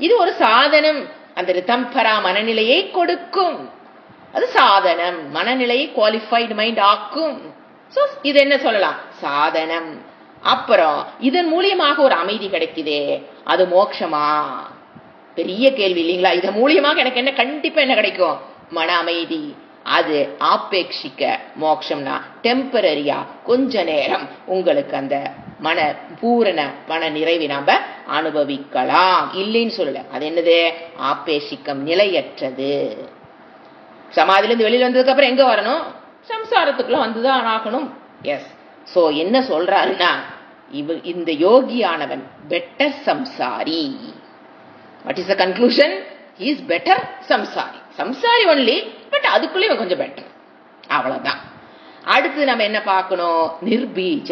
இது ஒரு சாதனம். அந்த ரிதம்பரா மனநிலையை கொடுக்கும். அது சாதனம். மனநிலையை குவாலிஃபைடு மைண்ட் ஆக்கும். சோ இது என்ன சொல்லலாம்? சாதனம். அப்புறம் இதன் மூலியமாக ஒரு அமைதி கிடைக்குதே, அது மோட்சமா? பெரிய கேள்வி இல்லைங்களா? இதன் மூலியமாக எனக்கு என்ன, கண்டிப்பா என்ன கிடைக்கும்? மன அமைதி. அது ஆபேட்சிக்க மோட்சம்னா டெம்பரரியா, கொஞ்ச நேரம் உங்களுக்கு அந்த பூரண மன நிறைவை நாம அனுபவிக்கலாம், இல்லைன்னு சொல்லல. அது என்னது? ஆபேட்சிக்கம், நிலையற்றது. சமாதியிலிருந்து வெளியில வந்ததுக்கு அப்புறம் எங்க வரணும்? சம்சாரத்துக்குள்ள வந்துதான் ஆகணும். எஸ். சோ என்ன சொல்றாருன்னா, இந்த யோகியானவன் பெட்டர் சம்சாரி. What is the conclusion? He is better சம்சாரி. சம்சாரி ஒன்லி, பட் அதுக்குள்ளே இவன் கொஞ்சம் பெட்டர். அவ்வளவுதான். அடுத்து நம்ம என்ன பார்க்கணும்? நிர்பீஜ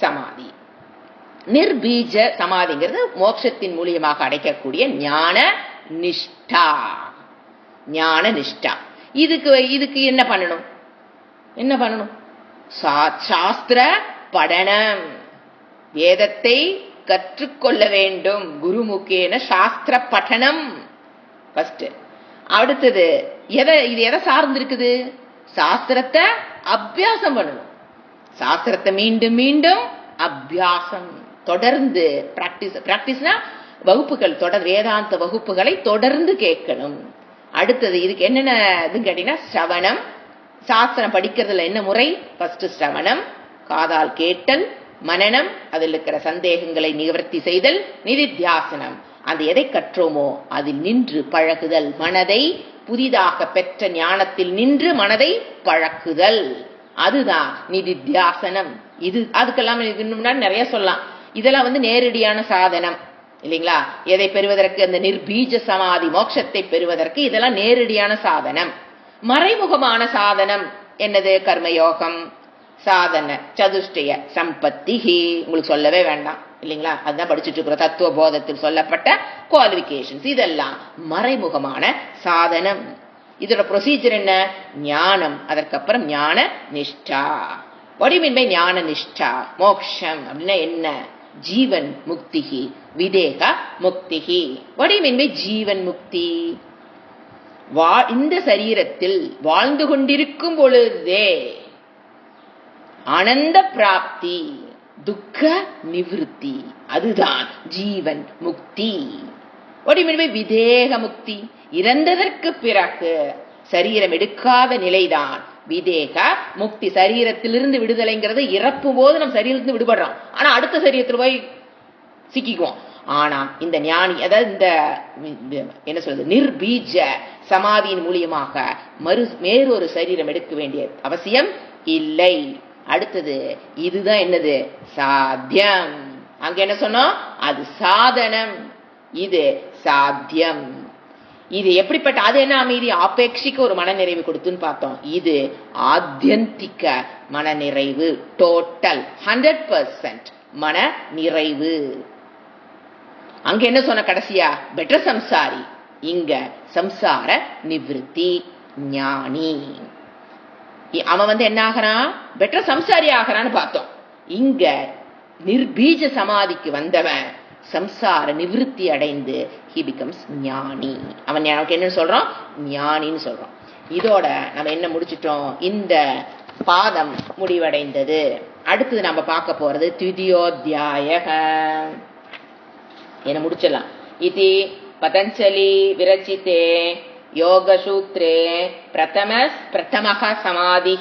சமாதி. நிர்பீஜ சமாதிங்கிறது மோட்சத்தின் மூலியமாக அடைக்கக்கூடிய ஞான நிஷ்டா. ஞான நிஷ்டா. இதுக்கு என்ன பண்ணணும்? என்ன பண்ணணும்? சாஸ்திர படனம். வேதத்தை கற்றுக்கொள்ள வேண்டும். குருமுகேன சாஸ்திர படனம் ஃபர்ஸ்ட். அடுத்தது இது எதை சார்ந்து இருக்குது? சாஸ்திரத்தை அபியாசம் பண்ணணும். சாஸ்திரத்தை மீண்டும் மீண்டும் அபியாசம், தொடர்ந்து பிராக்டிஸ்னா வகுப்புகள், வேதாந்த வகுப்புகளை தொடர்ந்து கேட்கணும். அடுத்தது இதுக்கு என்னென்ன இதுன்னு கேட்டீங்கன்னா, சிரவணம். சாஸ்திரம் படிக்கிறதுல என்ன முறை? ஃபர்ஸ்ட் சிரவணம், காதால் கேட்டல். மனனம், அதில் இருக்கிற சந்தேகங்களை நிவர்த்தி செய்தல். நிதித்தியாசனம், அந்த எதை கற்றோமோ அதில் நின்று பழகுதல். மனதை புதிதாக பெற்ற ஞானத்தில் நின்று மனதை பழக்குதல். அதுதான் நிதித்தியாசனம். அதுக்கெல்லாம் முன்னாடி நிறைய சொல்லலாம். இதெல்லாம் நேரடியான சாதனம் இல்லைங்களா? எதை பெறுவதற்கு? அந்த நிர்பீஜ சமாதி மோட்சத்தை பெறுவதற்கு இதெல்லாம் நேரடியான சாதனம். மறைமுகமான சாதனம் என்னது? கர்மயோகம், சாதன சதுஷ்டய சம்பத்தி. உங்களுக்கு சொல்லவே வேண்டாம் இல்லைங்களா? அதுதான் படிச்சுட்டு இருக்கிற தத்துவ போதத்தில் சொல்லப்பட்ட குவாலிபிகேஷன்ஸ். இதெல்லாம் மறைமுகமான சாதனம். இதோட ப்ரொசீஜர் என்ன? ஞானம், அதற்கப்புறம் ஞான நிஷ்டா. What do you mean by ஞான நிஷ்டா? மோக்ஷம் அப்படின்னா என்ன? ஜீவன் முக்திகி, விதேக முக்திகி. What do you mean by ஜீவன் முக்தி? இந்த சரீரத்தில் வாழ்ந்து கொண்டிருக்கும் பொழுதே ஆனந்த பிராப்தி, துக்க நிவிருத்தி, அதுதான் ஜீவன் முக்தி. What do you mean by விதேக முக்தி? இறந்ததற்கு பிறகு சரீரம் எடுக்காத நிலைதான் விதேக முக்தி. சரீரத்திலிருந்து விடுதலைங்கிறது இறப்பும் போது நம்ம சரீரத்திலிருந்து விடுபடுறோம், ஆனா அடுத்த சரீரத்தில் போய் சிக்கிக்குவோம். ஆனா இந்த ஞானி, அதாவது இந்த என்ன சொல்றது, நிர்பீஜ சமாதியின் மூலியமாக வேறொரு சரீரம் எடுக்க வேண்டிய அவசியம் இல்லை. அடுத்தது இதுதான் என்னது? சாத்தியம். அங்க என்ன சொன்னோம்? அது சாதனம், இது சாத்தியம். இது எப்படிப்பட்ட, அது என்ன அமைதி? ஆபேட்சிக்க ஒரு மனநிறைவு கொடுத்துன்னு பார்த்தோம். இது ஆத்தியந்திக மனநிறைவு, டோட்டல் 100% மன நிறைவு. அங்க என்ன சொன்ன கடைசியா? பெட்டர் சம்சாரி. இங்க சம்சார நிவிருத்தி, ஞானி. அவன் என்ன ஆகிறான், பெட்டர் சம்சாரி ஆகிறான்னு பார்த்தோம். இங்க நிர்பீஜ சமாதிக்கு வந்தவன் சம்சார நிவிருத்தி அடைந்து he becomes ஞானி. அவன் என்ன சொல்றோம், ஞானின்னு சொல்றோம். இதோட நம்ம என்ன முடிச்சிட்டோம், இந்த பாதம் முடிவடைந்தது. அடுத்தது நம்ம பார்க்க போறது த்விதியோத்யாய. என்ன முடிச்சிடலாம். இது பதஞ்சலி விரச்சிதே யோகசூத்ரே பிரதம சமாதி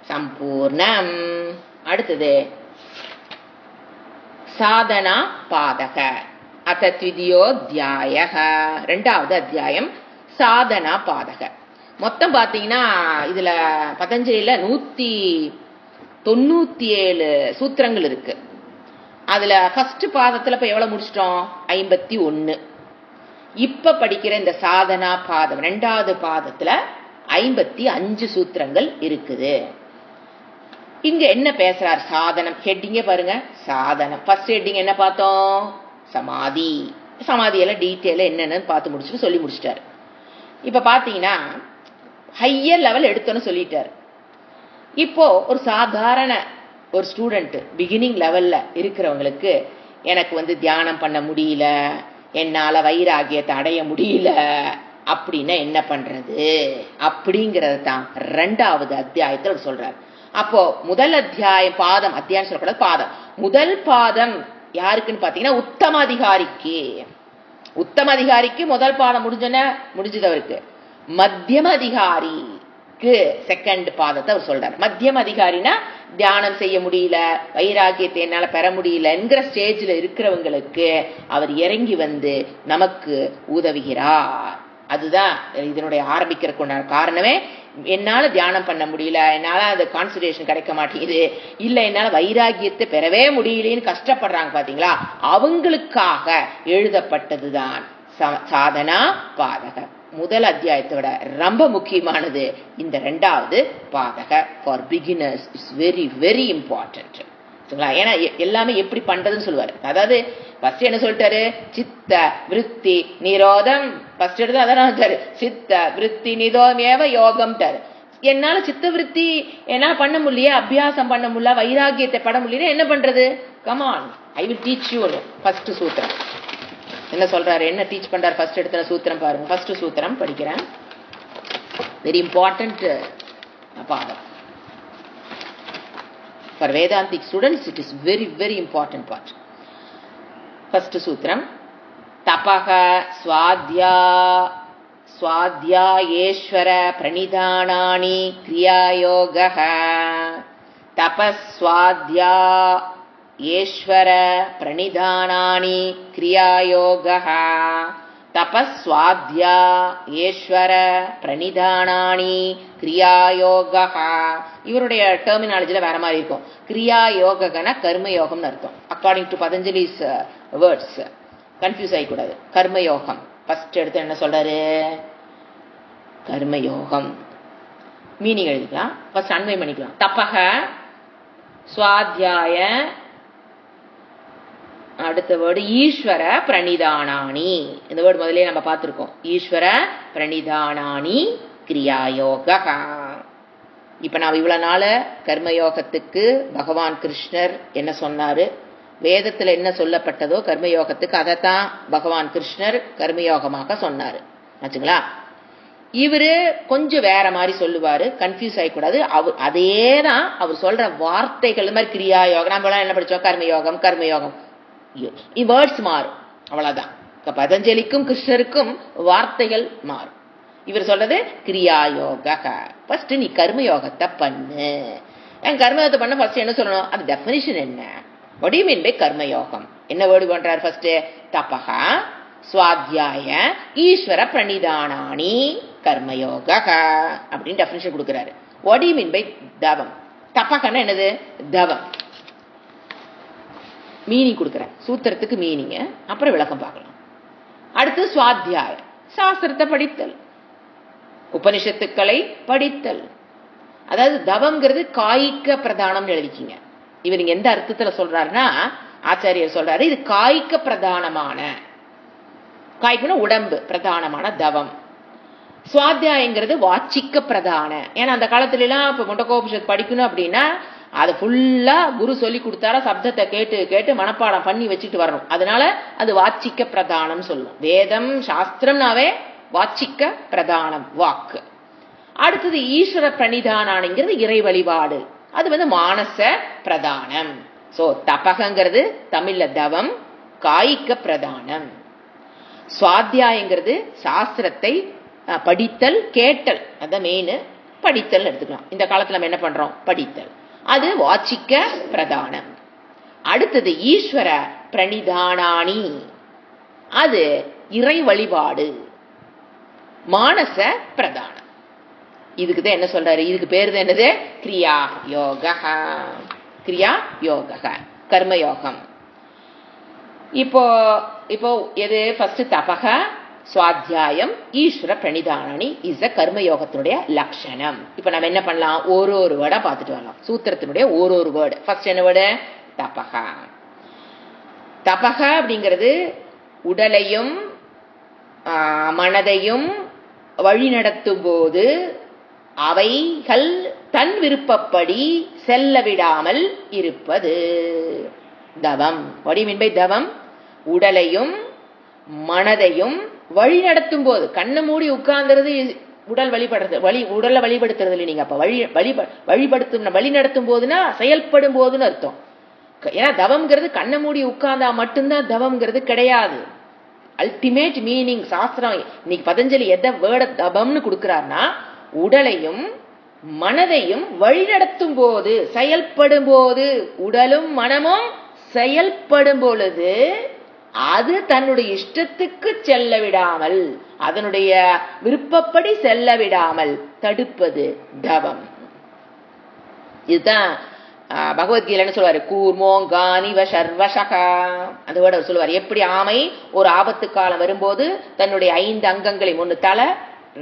சம்பூர்ணம். அடுத்தது சாதனா பாதக அத த்விதியோத்யாய, இரண்டாவது அத்தியாயம் சாதனா பாதக. மொத்தம் பாத்தீங்கன்னா இதுல பதஞ்சலியில 197 சூத்திரங்கள் இருக்கு. அதுல ஃபர்ஸ்ட் பாதத்துல இப்ப எவ்வளவு முடிச்சிட்டோம், 51. இப்ப படிக்கிற இந்த சாதனா பாதம் இரண்டாவது பாதத்துல 55 சூத்திரங்கள் இருக்குது. இங்க என்ன பேசுறார், சாதனம். ஹெட்டிங்கே பாருங்க, சாதனம். ஃபர்ஸ்ட் ஹெட்டிங் என்ன பார்த்தோம், சமாதி. சமாதியெல்லாம் டீட்டெயில என்னன்னு பார்த்து முடிச்சுட்டு சொல்லி முடிச்சிட்டாரு. இப்ப பாத்தீங்கன்னா ஹையர் லெவல் எடுத்தோன்னு சொல்லிட்டாரு. இப்போ ஒரு சாதாரண ஒரு ஸ்டூடெண்ட் பிகினிங் லெவல்ல இருக்கிறவங்களுக்கு எனக்கு தியானம் பண்ண முடியல, என்னால வைராகியத்தை அடைய முடியல அப்படின்னா என்ன பண்றது அப்படிங்கறது தான் இரண்டாவது அத்தியாயத்தில் சொல்றாரு. அப்போ முதல் அத்தியாயம் பாதம், அத்தியாயம் சொல்லக்கூடாது பாதம், முதல் பாதம் யாருக்குன்னு பாத்தீங்கன்னா உத்தம அதிகாரிக்கு. உத்தம அதிகாரிக்கு முதல் பாதம் முடிஞ்சது அவருக்கு. மத்தியம அதிகாரிக்கு செகண்ட் பாதத்தை அவர் சொல்றாரு. மத்தியம அதிகாரினா தியானம் செய்ய முடியல, வைராகியத்தை என்னால பெற முடியலங்கிற ஸ்டேஜ்ல இருக்கிறவங்களுக்கு அவர் இறங்கி நமக்கு உதவுகிறார். அதுதான் இதனுடைய ஆரம்பிக்கிறதுக்கு காரணமே. என்னால தியானம் பண்ண முடியல, என்னால அது கான்சன்ட்ரேஷன் கிடைக்க மாட்டேங்குது, இல்ல என்னால வைராகியத்தை பெறவே முடியலன்னு கஷ்டப்படுறாங்க பாத்தீங்களா, அவங்களுக்காக எழுதப்பட்டதுதான் சாதனா பாதக. முதல் அத்தியாயத்தை விட ரொம்ப முக்கியமானது இந்த இரண்டாவது பாதக. For beginners it's very very important. ஏன்னா எல்லாமே எப்படி பண்றதுன்னு சொல்லுவாரு. அதாவது ஃபர்ஸ்ட் என்ன சொல்லிட்டாரு, சித்த விருத்தி நிரோதம். ஃபர்ஸ்ட் எடுத்து அதான் சித்த விருத்தி நிரோதம் ஏவ யோகம்ட்டாரு. என்னால சித்த விருத்தி என்னால பண்ண முடியல, அபியாசம் பண்ண முடியல, வைராகியத்தை பட முடியல, என்ன பண்றது, come on I will teach you. First சூத்திரம் என்ன சொல்றாரு, என்ன டீச் பண்றாரு, ஃபர்ஸ்ட் எடுத்த சூத்திரம் பாருங்க. ஃபர்ஸ்ட் சூத்திரம் படிக்கிறேன், வெரி இம்பார்ட்டன்ட் பாதம். For Vedantic students, it is very, very important part. First sutram, tapaha swadhyayeshvara pranidhanani kriya yogaha. Tapas swadhyayeshvara pranidhanani kriya yogaha. தபஸ்வாத்யாயேஸ்வர பிரணிதானானி கிரியா யோகா. இவருடைய டெர்மினாலஜில வேற மாதிரி இருக்கும். கிரியா யோகனா கர்ம யோகம்னு அர்த்தம். According to Patanjali's words confuse ஆகிக்கூடாது. கர்மயோகம் ஃபர்ஸ்ட் எடுத்து என்ன சொல்றாரு, கர்மயோகம் மீனிங் எழுதிக்கலாம், ஃபர்ஸ்ட் அன்வயம் பண்ணிக்கலாம். தபக சுவாத்தியாய, அடுத்த வேர்டு ஈஸ்வர பிரணிதானானி. இந்த வேர்டு முதலே நம்ம பார்த்திருக்கோம். ஈஸ்வர பிரணிதானானி கிரியாயோகா. இப்ப நான் இவ்வளவு நாள கர்மயோகத்துக்கு பகவான் கிருஷ்ணர் என்ன சொன்னாரு, வேதத்துல என்ன சொல்லப்பட்டதோ கர்மயோகத்துக்கு அதைத்தான் பகவான் கிருஷ்ணர் கர்மயோகமாக சொன்னாரு ஆச்சுங்களா. இவரு கொஞ்சம் வேற மாதிரி சொல்லுவாரு, கன்ஃபியூஸ் ஆகிக்கூடாது. அதேதான் அவர் சொல்ற வார்த்தைகள் மாதிரி கிரியா யோகம். நம்ம என்ன படிச்சோம், கர்மயோகம் கர்மயோகம், வேர்ட்ஸ் மாறும் அவ்வளவுதான். பதஞ்சலிக்கும் கிருஷ்ணருக்கும் வார்த்தைகள் மாறும். இவர் சொல்றது கிரியா யோக. ஃபர்ஸ்ட் நீ கர்மயோகத்தை பண்ணு. கர்மயோகத்தை பண்ண ஃபர்ஸ்ட் என்ன சொல்லணும், அது டெஃபினிஷன் என்ன, what do you mean by கர்மயோகம். என்ன வேர்டு பண்றாரு, ஃபர்ஸ்ட் தபஹ ஸ்வாத்யாய ஈஸ்வர பிரணிதானானி கர்மயோக அப்படின்னு டெஃபினிஷன் கொடுக்கிறாரு. what do you mean by தவம். தபஹன்னா என்னது, தவம். மீனிங் கொடுக்குறேன், சூத்திரத்துக்கு மீனிங், அப்புறம் விளக்கம் பார்க்கலாம். அடுத்து சுவாத்தியாய, சாஸ்திரத்தை படித்தல், உபனிஷத்துக்களை படித்தல். அதாவது தவம்ங்கிறது காய்க பிரதானம் எழுதிக்கிங்க. இவர் நீங்க எந்த அர்த்தத்துல சொல்றாருன்னா, ஆச்சாரியர் சொல்றாரு இது காய்க பிரதானமான, காய்க்குன்னா உடம்பு பிரதானமான தவம். சுவாத்தியாயங்கிறது வாச்சிக்க பிரதான. ஏன்னா அந்த காலத்துல எல்லாம் இப்ப முண்டகோபனிஷத் படிக்கணும் அப்படின்னா அதை ஃபுல்லா குரு சொல்லி கொடுத்தாரா சப்தத்தை கேட்டு கேட்டு மனப்பாடம் பண்ணி வச்சுட்டு வரணும். அதனால அது வாச்சிக்க பிரதானம் சொல்லுவோம். வேதம் சாஸ்திரம்னாவே வாச்சிக்க பிரதானம், வாக்கு. அடுத்தது ஈஸ்வர பிரணிதானாங்கிறது இறை வழிபாடு. அது மானச பிரதானம். சோ தபகங்கிறது தமிழ்ல தவம், காய்க்க பிரதானம். சுவாத்தியாயங்கிறது சாஸ்திரத்தை படித்தல், கேட்டல். அதான் மெயின். படித்தல் எடுத்துக்கலாம். இந்த காலத்துல நம்ம என்ன பண்றோம்? படித்தல். அது வாச்சிக்க பிரதானம். அடுத்தது ஈஸ்வர பிரணிதானானி, அது இறை வழிபாடு, மானச பிரதானம். இதுக்கு தான் என்ன சொல்றாரு? இதுக்கு பேரு என்னது? கிரியா யோக. கிரியா யோக, கர்மயோகம். இப்போ இப்போ எது? ஃபர்ஸ்ட் தபக, சுவாத்தியாயம், ஈஸ்வர பிரணிதானி இஸ் அ கர்மயோகத்தினுடைய லட்சணம். இப்ப நம்ம என்ன பண்ணலாம்? ஒரு வேர்டா பார்த்துட்டு வரலாம். சூத்திரத்தினுடைய ஒரு வேர்டு. ஃபர்ஸ்ட் என்ன வேர்டு? தபக. தபக அப்படிங்கிறது உடலையும் மனதையும் வழிநடத்தும் போது அவைகள் தன் விருப்பப்படி செல்ல விடாமல் இருப்பது தவம். what do you mean by தவம்? உடலையும் மனதையும் வழி நடத்தும் போது, கண்ணை மூடி உட்கார்ந்துறது உடல் வழிபடுறது, உடலை வழிபடுத்துறது இல்லை. நீங்க அப்ப வழி நடத்தும் போதுன்னா செயல்படும் போதுன்னு அர்த்தம். ஏன்னா தவம்ங்கிறது கண்ணை மூடி உட்கார்ந்தா மட்டும்தான் தவம்ங்கிறது கிடையாது. அல்டிமேட் மீனிங் சாஸ்திரம் இன்னைக்கு பதஞ்சலி எதை வேர்ட தவம்னு கொடுக்கிறார்னா, உடலையும் மனதையும் வழிநடத்தும் போது, செயல்படும் போது, உடலும் மனமும் செயல்படும் பொழுது அது தன்னுடைய இஷ்டத்துக்கு செல்ல விடாமல், அதனுடைய விருப்பப்படி செல்ல விடாமல் தடுப்பது தவம். இதுதான் பகவத்கீதைன்னு சொல்லுவாரு, கூர்மோங்கானிவ சர்வசகா. அந்த வேர்டு சொல்லுவார். எப்படி ஆமை ஒரு ஆபத்து காலம் வரும்போது தன்னுடைய 5 அங்கங்களை, 3 தலை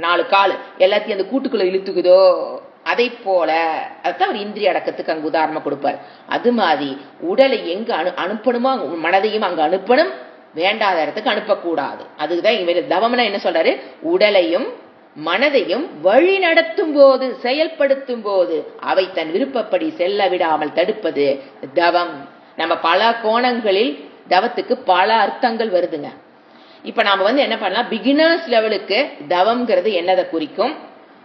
4 கால் எல்லாத்தையும் அந்த கூட்டுக்குள்ள இழுத்துக்குதோ, அதை போல அதுதான் ஒரு இந்திரிய அடக்கத்துக்கு அங்கு உதாரணமா கொடுப்பார். அது மாதிரி உடலை எங்க அனுப்பணுமோ மனதையும் அங்கு அனுப்பணும், வேண்டாத இடத்துக்கு அனுப்பக்கூடாது. அதுதான் இவர் தவம்னா என்ன சொல்றாரு? உடலையும் மனதையும் வழி நடத்தும் போது, செயல்படுத்தும் போது அவை தன் விருப்பப்படி செல்ல விடாமல் தடுப்பது தவம். நம்ம பல கோணங்களில் தவத்துக்கு பல அர்த்தங்கள் வருதுங்க. இப்ப நாம என்ன பண்ணலாம்? பிகினர்ஸ் லெவலுக்கு தவம்ங்கிறது என்னதை குறிக்கும்?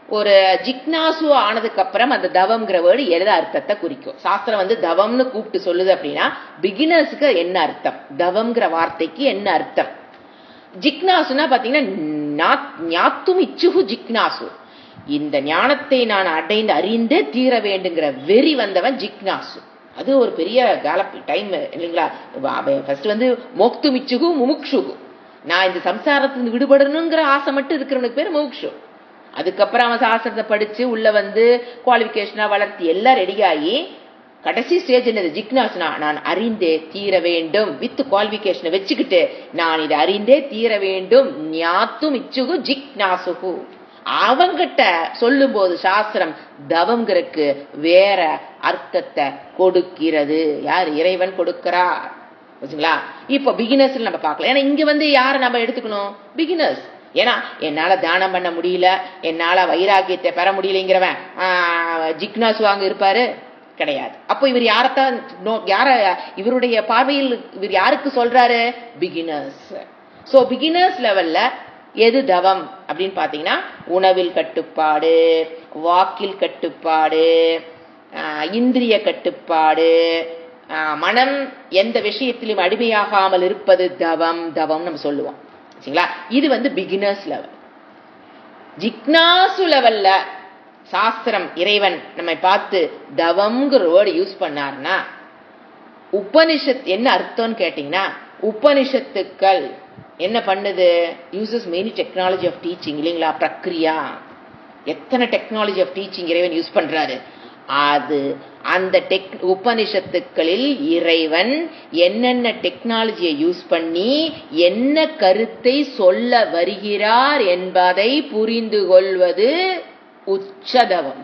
ஒரு ஜிக்னாசு ஆனதுக்கு அப்புறம் அந்த தவம்ங்கிற வேர்டு எத அர்த்தத்தை குறிக்கும்? சாஸ்திரம் தவம்னு கூப்பிட்டு சொல்லுது அப்படின்னா பிகினர்ஸுக்கு என்ன அர்த்தம்? தவம்ங்கிற வார்த்தைக்கு என்ன அர்த்தம்? ஜிக்னாசுனா பாத்தீங்கன்னா ஞாத்தும் இச்சுகு ஜிக்னாசு, இந்த ஞானத்தை நான் அடைந்து அறிந்தே தீர வேண்டுங்கிற வெறி வந்தவன் ஜிக்னாசு. அது ஒரு பெரிய காலப் டைம் இல்லைங்களா? ஃபர்ஸ்ட் மோக்து மிச்சுகு முமுக்ஷுகு, நான் இந்த சம்சாரத்திலிருந்து விடுபடணுங்கிற ஆசை மட்டும் இருக்கிறவனுக்கு பேர் முமுக்ஷு. அதுக்கப்புறம் அவன் சாஸ்திரத்தை படிச்சு உள்ள குவாலிபிகேஷனா வளர்த்தி எல்லாம் ரெடியாகி கடைசி ஸ்டேஜ் என்னது? ஜிக்னாசுனா நான் அறிந்தே தீர வேண்டும் வித் குவாலிபிகேஷனை வச்சுக்கிட்டு நான் இதை அறிந்தே தீர வேண்டும். ஞாத்தும் இச்சுகு ஜிக்னாசுகு. அவங்கிட்ட சொல்லும் போது சாஸ்திரம் தவம்ங்கிறதுக்கு வேற அர்த்தத்தை கொடுக்கிறது. யார்? இறைவன் கொடுக்கிறார். புரியுங்களா? இப்போ பிகினர்ஸ் நம்ம பார்க்கலாம். ஏன்னா இங்க யாரை நம்ம எடுத்துக்கணும்? பிகினர்ஸ். ஏன்னா என்னால தானம் பண்ண முடியல, என்னால வைராக்கியத்தை பெற முடியலைங்கிறவன் ஜிக்னாசு அங்க இருப்பாரு? கிடையாது. அப்போ இவர் யாரத்தான் இவருடைய பார்வையில் இவர் யாருக்கு சொல்றாரு? பிகினர்ஸ். சோ பிகினர்ஸ் லெவல்ல எது தவம் அப்படின்னு பாத்தீங்கன்னா, உணவில் கட்டுப்பாடு, வாக்கில் கட்டுப்பாடு, இந்திரிய கட்டுப்பாடு, மனம் எந்த விஷயத்திலும் அடிமையாகாமல் இருப்பது தவம். தவம் நம்ம சொல்லுவோம். சரிங்களா? இது பிகினர்ஸ் லெவல். ஜிக்னாசு லெவல்ல சாஸ்திரம் இறைவன் நம்மை பார்த்து தவம்ங்கிற வேர்டு யூஸ் பண்ணார்னா, உபனிஷத் என்ன அர்த்தம்னு கேட்டீங்கன்னா, உபனிஷத்துக்கள் என்ன பண்ணுது? Uses many technology of teaching இல்லைங்களா? பிரக்ரியா, எத்தனை டெக்னாலஜி ஆஃப் டீச்சிங் இறைவன் யூஸ் பண்றாரு. அது அந்த உபனிஷத்துக்களில் இறைவன் என்னென்ன டெக்னாலஜியை யூஸ் பண்ணி என்ன கருத்தை சொல்ல வருகிறார் என்பதை புரிந்து கொள்வது உச்சதவம்.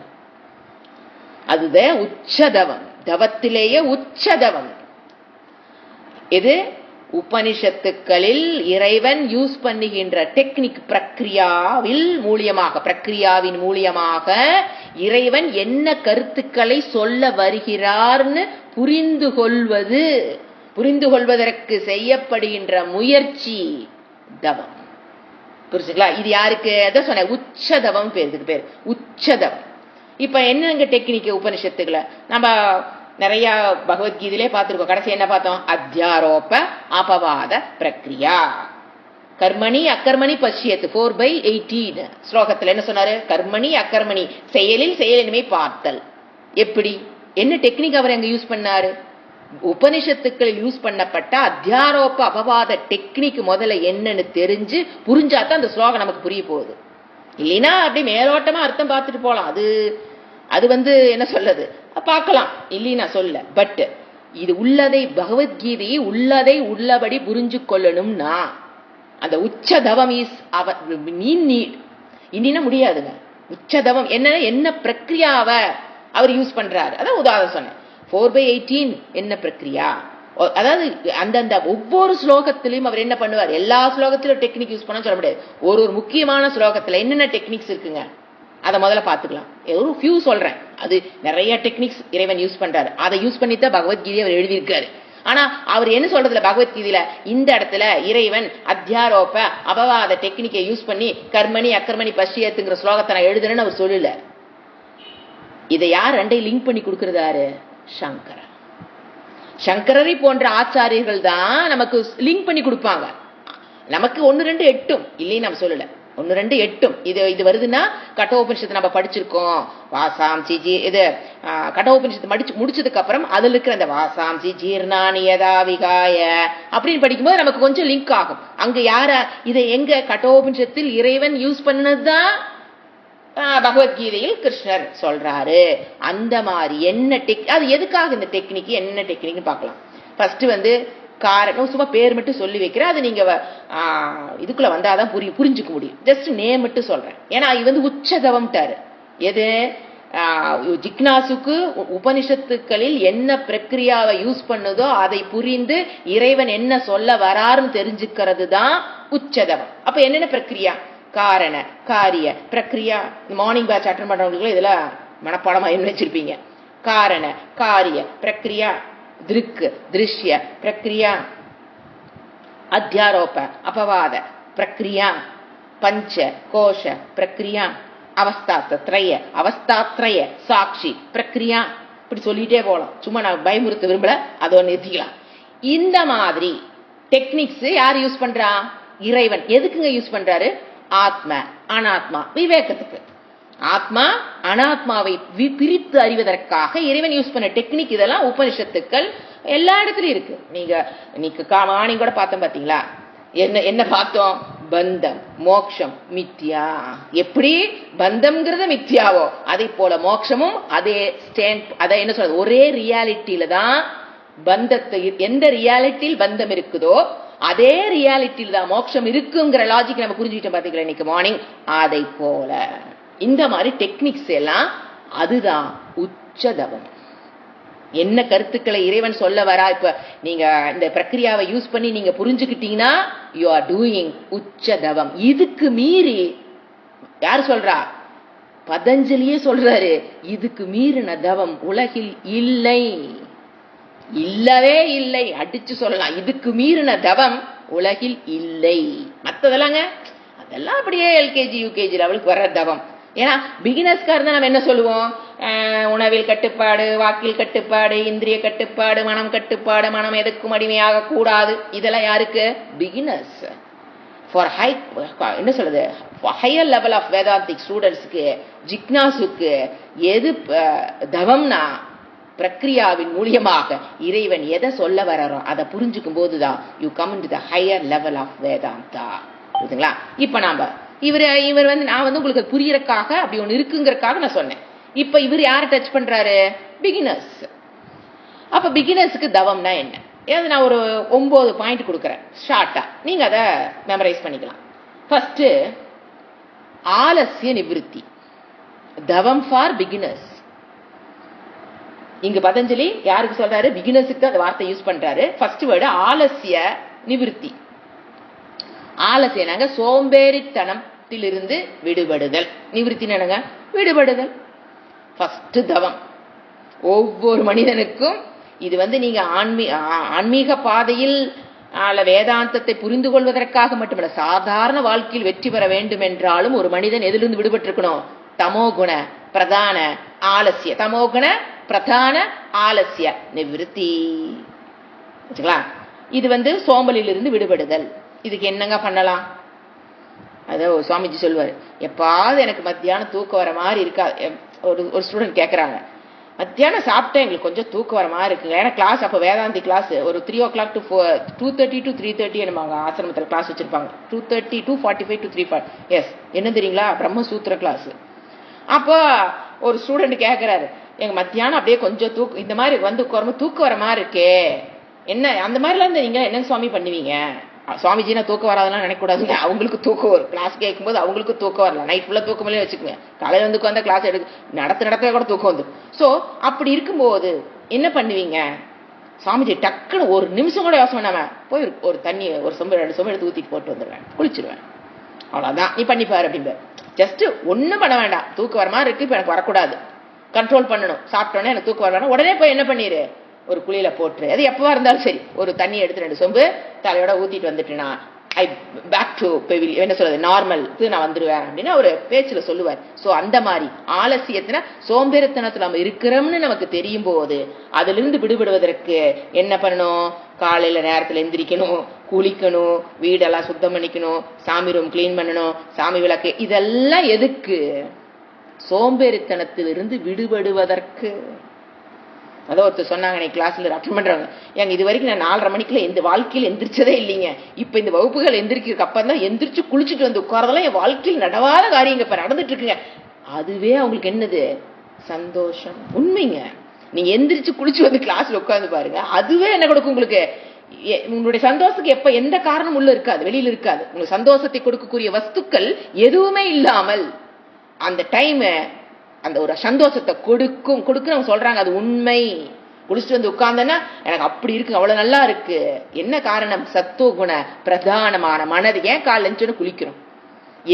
அதுதான் உச்சதவம். தவத்திலேயே உச்சதவம். இது உபனிஷத்துக்களில் இறைவன் யூஸ் பண்ணுகின்ற டெக்னிக் பிரக்ரியாவின் மூலியமாக இறைவன் என்ன கருத்துக்களை சொல்ல வருகிறார்னு புரிந்து கொள்வதற்கு செய்யப்படுகின்ற முயற்சி தவம். புரிஞ்சுங்களா? இது யாருக்கு? அதான் சொன்ன உச்சதவம் பேர் உச்சதவம். இப்ப என்னங்க டெக்னிக் உபனிஷத்துக்களை நம்ம நிறைய பகவத்கீதையிலே பார்த்திருக்கோம். கடைசி என்ன பார்த்தோம்? அத்தியாரோப அபவாத பிரக்ரியா. கர்மணி அக்கர்மணி பஷ்யத்து 4/18 ஸ்லோகத்துல என்ன சொன்னாரு? கர்மணி அக்கர்மணி, செயலின்மை பார்த்தல். எப்படி, என்ன டெக்னிக் அவர் அங்க யூஸ் பண்ணாரு? உபனிஷத்துக்களில் யூஸ் பண்ணப்பட்ட அத்தியாரோப அபவாத டெக்னிக் முதல்ல என்னன்னு தெரிஞ்சு புரிஞ்சாதான் அந்த ஸ்லோகம் நமக்கு புரிய போகுது. இல்லைன்னா அப்படி மேலோட்டமா அர்த்தம் பார்த்துட்டு போலாம். அது என்ன சொல்லுது பார்க்கலாம், இல்லைன்னா சொல்ல. பட் இது உள்ளதை, பகவத்கீதையை உள்ளதை உள்ளபடி புரிஞ்சு கொள்ளணும்னா அந்த உச்சதவம் இன்னினா முடியாதுங்க. உச்சதவம் என்ன பிரக்ரியாவை அவர் யூஸ் பண்றாரு? அதான் உதாரணம் சொன்னேன். 4/18 என்ன பிரக்ரியா? அதாவது அந்தந்த ஒவ்வொரு ஸ்லோகத்திலையும் அவர் என்ன பண்ணுவார்? எல்லா ஸ்லோகத்திலும் டெக்னிக் யூஸ் பண்ண சொல்ல முடியாது. ஒரு முக்கியமான ஸ்லோகத்துல என்னென்ன டெக்னிக்ஸ் இருக்குங்க அதை முதல்ல பார்த்துக்கலாம். ஒரு ஃபியூ சொல்றேன். அது நிறைய டெக்னிக்ஸ் இறைவன் யூஸ் பண்றாரு. அதை யூஸ் பண்ணித்தான் பகவத்கீதையை அவர் எழுதியிருக்காரு. ஆனா அவர் என்ன சொல்றதுல பகவத்கீதையில இந்த இடத்துல இறைவன் அத்தியாரோப அபவாத டெக்னிக்கை யூஸ் பண்ணி கர்மணி அக்கர்மணி பஷ்யத்துங்கிற ஸ்லோகத்தை நான் எழுதுறேன்னு அவர் சொல்லல. இதை யார் ரெண்டையும் லிங்க் பண்ணி கொடுக்கறதாரு? சங்கரரை போன்ற ஆச்சாரியர்கள் தான் நமக்கு லிங்க் பண்ணி கொடுப்பாங்க. நமக்கு 1-2 எட்டும் இல்லைன்னு நம்ம சொல்லல. 1-2 எட்டும் இது வருதுன்னா கட்டோபனிஷத்தை நம்ம படிச்சிருக்கோம். வாசாம்சி இது கட்டோபனிஷத்தை முடிச்சதுக்கு அப்புறம் அதுல இருக்கிற அந்த வாசாம்சி ஜீர்ணானியதா விகாய அப்படின்னு படிக்கும்போது நமக்கு கொஞ்சம் லிங்க் ஆகும். அங்க யார இதை எங்க கட்டோபனிஷத்தில் இறைவன் யூஸ் பண்ணதுதான் பகவத்கீதையில் கிருஷ்ணர் சொல்றாரு. அந்த மாதிரி என்ன அது எதுக்காக இந்த டெக்னிக், என்ன டெக்னிக் பார்க்கலாம். ஃபர்ஸ்ட் காரணம் சும்மா பேர் மட்டும் சொல்லி வைக்கிறேன். அது நீங்க இதுக்குள்ள வந்தாதான் புரிஞ்சுக்க முடியும். ஜஸ்ட் நேம் மட்டும் சொல்றேன். ஏன்னா இது உச்சதவம்ட்டாரு. எது ஜிக்னாசுக்கு உபனிஷத்துக்களில் என்ன பிரக்ரியாவை யூஸ் பண்ணுதோ அதை புரிந்து இறைவன் என்ன சொல்ல வராருன்னு தெரிஞ்சுக்கிறது தான் உச்சதவம். அப்ப என்னென்ன பிரக்ரியா? காரண காரிய பிரக்ரியா. மார்னிங் பேட்ச் அட்டன் பண்றவங்களுக்கு இதுல மனப்பாடமா என்ன வச்சிருப்பீங்க? காரண காரிய பிரக்ரியா, திருக் திருஷ்ய பிரக்ரியா, அத்தியாரோப அபவாத பிரக்ரியா, பஞ்ச கோஷ பிரக்ரியா, அவஸ்தாத்ரய சாட்சி பிரக்ரியா. இப்படி சொல்லிட்டே போலாம். சும்மா நான் பயமுறுத்த விரும்பல, அதோட நிறுத்திக்கலாம். இந்த மாதிரி டெக்னிக்ஸ் யார் யூஸ் பண்றா? இறைவன். எதுக்குங்க யூஸ் பண்றாரு? ஆத்ம அனாத்மா விவேகத்துக்கு. ஆத்மா அனாத்மாவை பிரித்து அறிவதற்காக இறைவன் யூஸ் பண்ண டெக்னிக். இதெல்லாம் உபனிஷத்துக்கள் எல்லா இடத்துலயும் இருக்கு. நீங்க மார்னிங் கூட பார்த்தோம் பாத்தீங்களா? என்ன பார்த்தோம்? பந்தம் மோக்ஷம் மித்யா. எப்படி பந்தம்ங்கிறத மித்யாவோ அதை போல மோட்சமும் அதே அதை என்ன சொல்றது? ஒரே ரியாலிட்டியில தான் பந்தத்தை, எந்த ரியாலிட்டியில் பந்தம் இருக்குதோ அதே ரியாலிட்டியில் தான் மோட்சம் இருக்குங்கிற லாஜிக் நம்ம புரிஞ்சுக்கிட்டோம் பாத்தீங்களா இன்னைக்கு மார்னிங்? அதை போல இந்த மாதிரி டெக்னிக்ஸ் எல்லாம் அதுதான் உச்சதவம். என்ன கருத்துக்களை இறைவன் சொல்ல வரா? இப்ப நீங்க இந்த பிரக்ரியாவை யூஸ் பண்ணி நீங்க புரிஞ்சுக்கிட்டீங்கன்னா யூ ஆர் டூயிங் உச்சதவம். இதுக்கு மீறி யார் சொல்றா? பதஞ்சலியே சொல்றாரு, இதுக்கு மீறின தவம் உலகில் இல்லை, இல்லவே இல்லை. அடிச்சு சொல்லலாம், இதுக்கு மீறின தவம் உலகில் இல்லை. மற்றதெல்லாங்க அதெல்லாம் அப்படியே எல்கேஜி யூகேஜி லெவலுக்கு வர்ற தவம். ஏன்னா பிகினர்ஸ்காக இருந்தா நம்ம என்ன சொல்லுவோம்? உணவில் கட்டுப்பாடு, வாக்கில் கட்டுப்பாடு, இந்திரிய கட்டுப்பாடு, மனம் கட்டுப்பாடு, மனம் எதுக்கும் அடிமையாக கூடாது. இதெல்லாம் யாருக்கு? பிகினர்ஸ். ஃபார் என்ன சொல்றது, ஹையர் லெவல் ஆஃப் வேதாந்திக் ஸ்டூடெண்ட்ஸுக்கு, ஜிக்னாசுக்கு எது தவம்னா பிரக்ரியாவின் மூலியமாக இறைவன் எதை சொல்ல வர்றாரோ அதை புரிஞ்சுக்கும் போதுதான் you come to the higher level of Vedanta. புரியுதுங்களா? இப்ப இவர் நான் உங்களுக்கு புரியறதுக்காக அப்படி ஒண்ணு இருக்குங்கிறதுக்காக நான் சொன்னேன். இப்ப இவர் யாரை டச் பண்றாரு? பிகினர்ஸ். அப்ப பிகினர்ஸுக்கு தவம்னா என்ன? ஏதாவது நான் ஒரு 9 பாயிண்ட் கொடுக்குறேன் ஷார்ட்டா, நீங்க அதை மெமரைஸ் பண்ணிக்கலாம். ஃபர்ஸ்ட், ஆலசிய நிவிருத்தி. தவம் ஃபார் பிகினர்ஸ். இங்க பதஞ்சலி யாருக்கு சொல்றாரு? பிகினர்ஸுக்கு தான் அந்த வார்த்தை யூஸ் பண்றாரு. First word ஆலசிய நிவிருத்தி. ஆலசியனாங்க சோம்பேறித்தனத்திலிருந்து விடுபடுதல். நிவிருத்தி என்னங்க? விடுபடுதல். ஃபர்ஸ்ட் தவம். ஒவ்வொரு மனிதனுக்கும் இது நீங்க ஆன்மீக பாதையில் வேதாந்தத்தை புரிந்து கொள்வதற்காக மட்டுமல்ல, சாதாரண வாழ்க்கையில் வெற்றி பெற வேண்டும் என்றாலும் ஒரு மனிதன் எதிலிருந்து விடுபட்டிருக்கணும்? தமோகுண பிரதான ஆலசிய. தமோகுண பிரதான ஆலசிய நிவிருத்தி. இது சோம்பலிலிருந்து விடுபடுதல். இதுக்கு என்னங்க பண்ணலாம்? அத சுவாமிஜி சொல்லுவாரு, எப்பாவது எனக்கு மத்தியானம் தூக்கம் வர மாதிரி இருக்கா. ஒரு ஸ்டூடெண்ட் கேட்கறாங்க, மத்தியானம் சாப்பிட்டா எங்களுக்கு கொஞ்சம் தூக்கம் வர மாதிரி இருக்குங்க. ஏன்னா கிளாஸ் அப்போ வேதாந்தி கிளாஸ் ஒரு 3 o'clock to 2:30 to 3:30 என்னமாங்க ஆசிரமத்தில் கிளாஸ் வச்சிருப்பாங்க. 2:30 to 2:45 to 3:40. எஸ், என்ன தெரியுங்களா? பிரம்மசூத்திர கிளாஸ். அப்போ ஒரு ஸ்டூடெண்ட் கேட்கிறாரு, எங்க மத்தியானம் அப்படியே கொஞ்சம் இந்த மாதிரி தூக்கம் வர மாதிரி இருக்கே, என்ன அந்த மாதிரிலாம் நீங்க என்ன சுவாமி பண்ணுவீங்க? சுவாமிஜினா தூக்கம் வராதெல்லாம் நினைக்கூடாதுங்க. அவங்களுக்கு தூக்கம் வரும். கிளாஸ் கேட்கும்போது அவங்களுக்கு தூக்கம் வரலாம். நைட் ஃபுல்லா தூக்கமே வச்சுக்கோங்க. காலையில உட்காந்து கிளாஸ் நடத்த கூட தூக்கம் வந்து. ஸோ அப்படி இருக்கும்போது என்ன பண்ணுவீங்க? சுவாமிஜி டக்குன்னு ஒரு நிமிஷம் கூட யோசனை பண்ணாம போய் ஒரு தண்ணி ஒரு சொம்பு 2 சொம்பு எடுத்து ஊத்திட்டு போட்டு வந்துடுவேன், குளிச்சிருவேன், அவ்வளவுதான், நீ பண்ணிப்பாரு அப்படிம்ப. ஜஸ்ட் ஒன்னும் பண்ண வேண்டாம். தூக்கம் வர மாதிரி இருக்கு, இப்ப எனக்கு வரக்கூடாது, கண்ட்ரோல் பண்ணணும். சாப்பிட்டோன்னே எனக்கு தூக்கம் வரணும், உடனே போய் என்ன பண்ணிரு, ஒரு குளியில போட்டு, அது எப்பவா இருந்தாலும் சரி, ஒரு தண்ணி எடுத்து 2 சொம்பு தலையோட ஊத்திட்டு வந்துட்டுனா ஐ பேக் டு என்ன சொல்றது நார்மல் நான் வந்துடுவேன் அப்படின்னு ஒரு பேச்சுல சொல்லுவார். சோ அந்த மாதிரி ஆலசியத்தின சோம்பேறித்தனத்துல நம்ம இருக்கிறோம்னு நமக்கு தெரியும் போது அதுல இருந்து விடுபடுவதற்கு என்ன பண்ணணும்? காலையில நேரத்துல எந்திரிக்கணும், குளிக்கணும், வீடெல்லாம் சுத்தம் பண்ணிக்கணும், சாமி ரூம் கிளீன் பண்ணணும், சாமி விளக்கு, இதெல்லாம் எதுக்கு? சோம்பேறித்தனத்திலிருந்து விடுபடுவதற்கு. அதான் ஒருத்தர் சொன்னாங்க, கிளாஸ்ல அட்டன் பண்றாங்க, எங்க இது வரைக்கும் நான் 4:30 மணிக்குள்ள எந்த வாழ்க்கையில் எந்திரிச்சதே இல்லைங்க, இப்ப இந்த வகுப்புகள் எந்திரிக்கிறதுக்கு அப்புறம் தான் எந்திரிச்சு குளிச்சுட்டு வந்து உட்காரதெல்லாம் என் வாழ்க்கையில் நடவாத காரியங்க இப்ப நடந்துட்டு இருக்குங்க. அதுவே அவங்களுக்கு என்னது? சந்தோஷம். உண்மைங்க. நீங்க எந்திரிச்சு குளிச்சு வந்து கிளாஸ்ல உட்கார்ந்து பாருங்க, அதுவே என்ன கொடுக்கும் உங்களுக்கு? உங்களுடைய சந்தோஷத்துக்கு எப்ப எந்த காரணம் உள்ள இருக்காது, வெளியில இருக்காது. உங்களுக்கு சந்தோஷத்தை கொடுக்கக்கூடிய வஸ்துக்கள் எதுவுமே இல்லாமல் அந்த டைம் அந்த ஒரு சந்தோஷத்தை கொடுக்கும் சொல்றாங்க. அது உண்மை. குளிச்சுட்டு வந்து உட்கார்ந்தேன்னா எனக்கு அப்படி இருக்கு, அவ்வளவு நல்லா இருக்கு. என்ன காரணம்? சத்துவகுண பிரதானமான மனது. ஏன் காலைல எழுந்து குளிக்கிறோம்?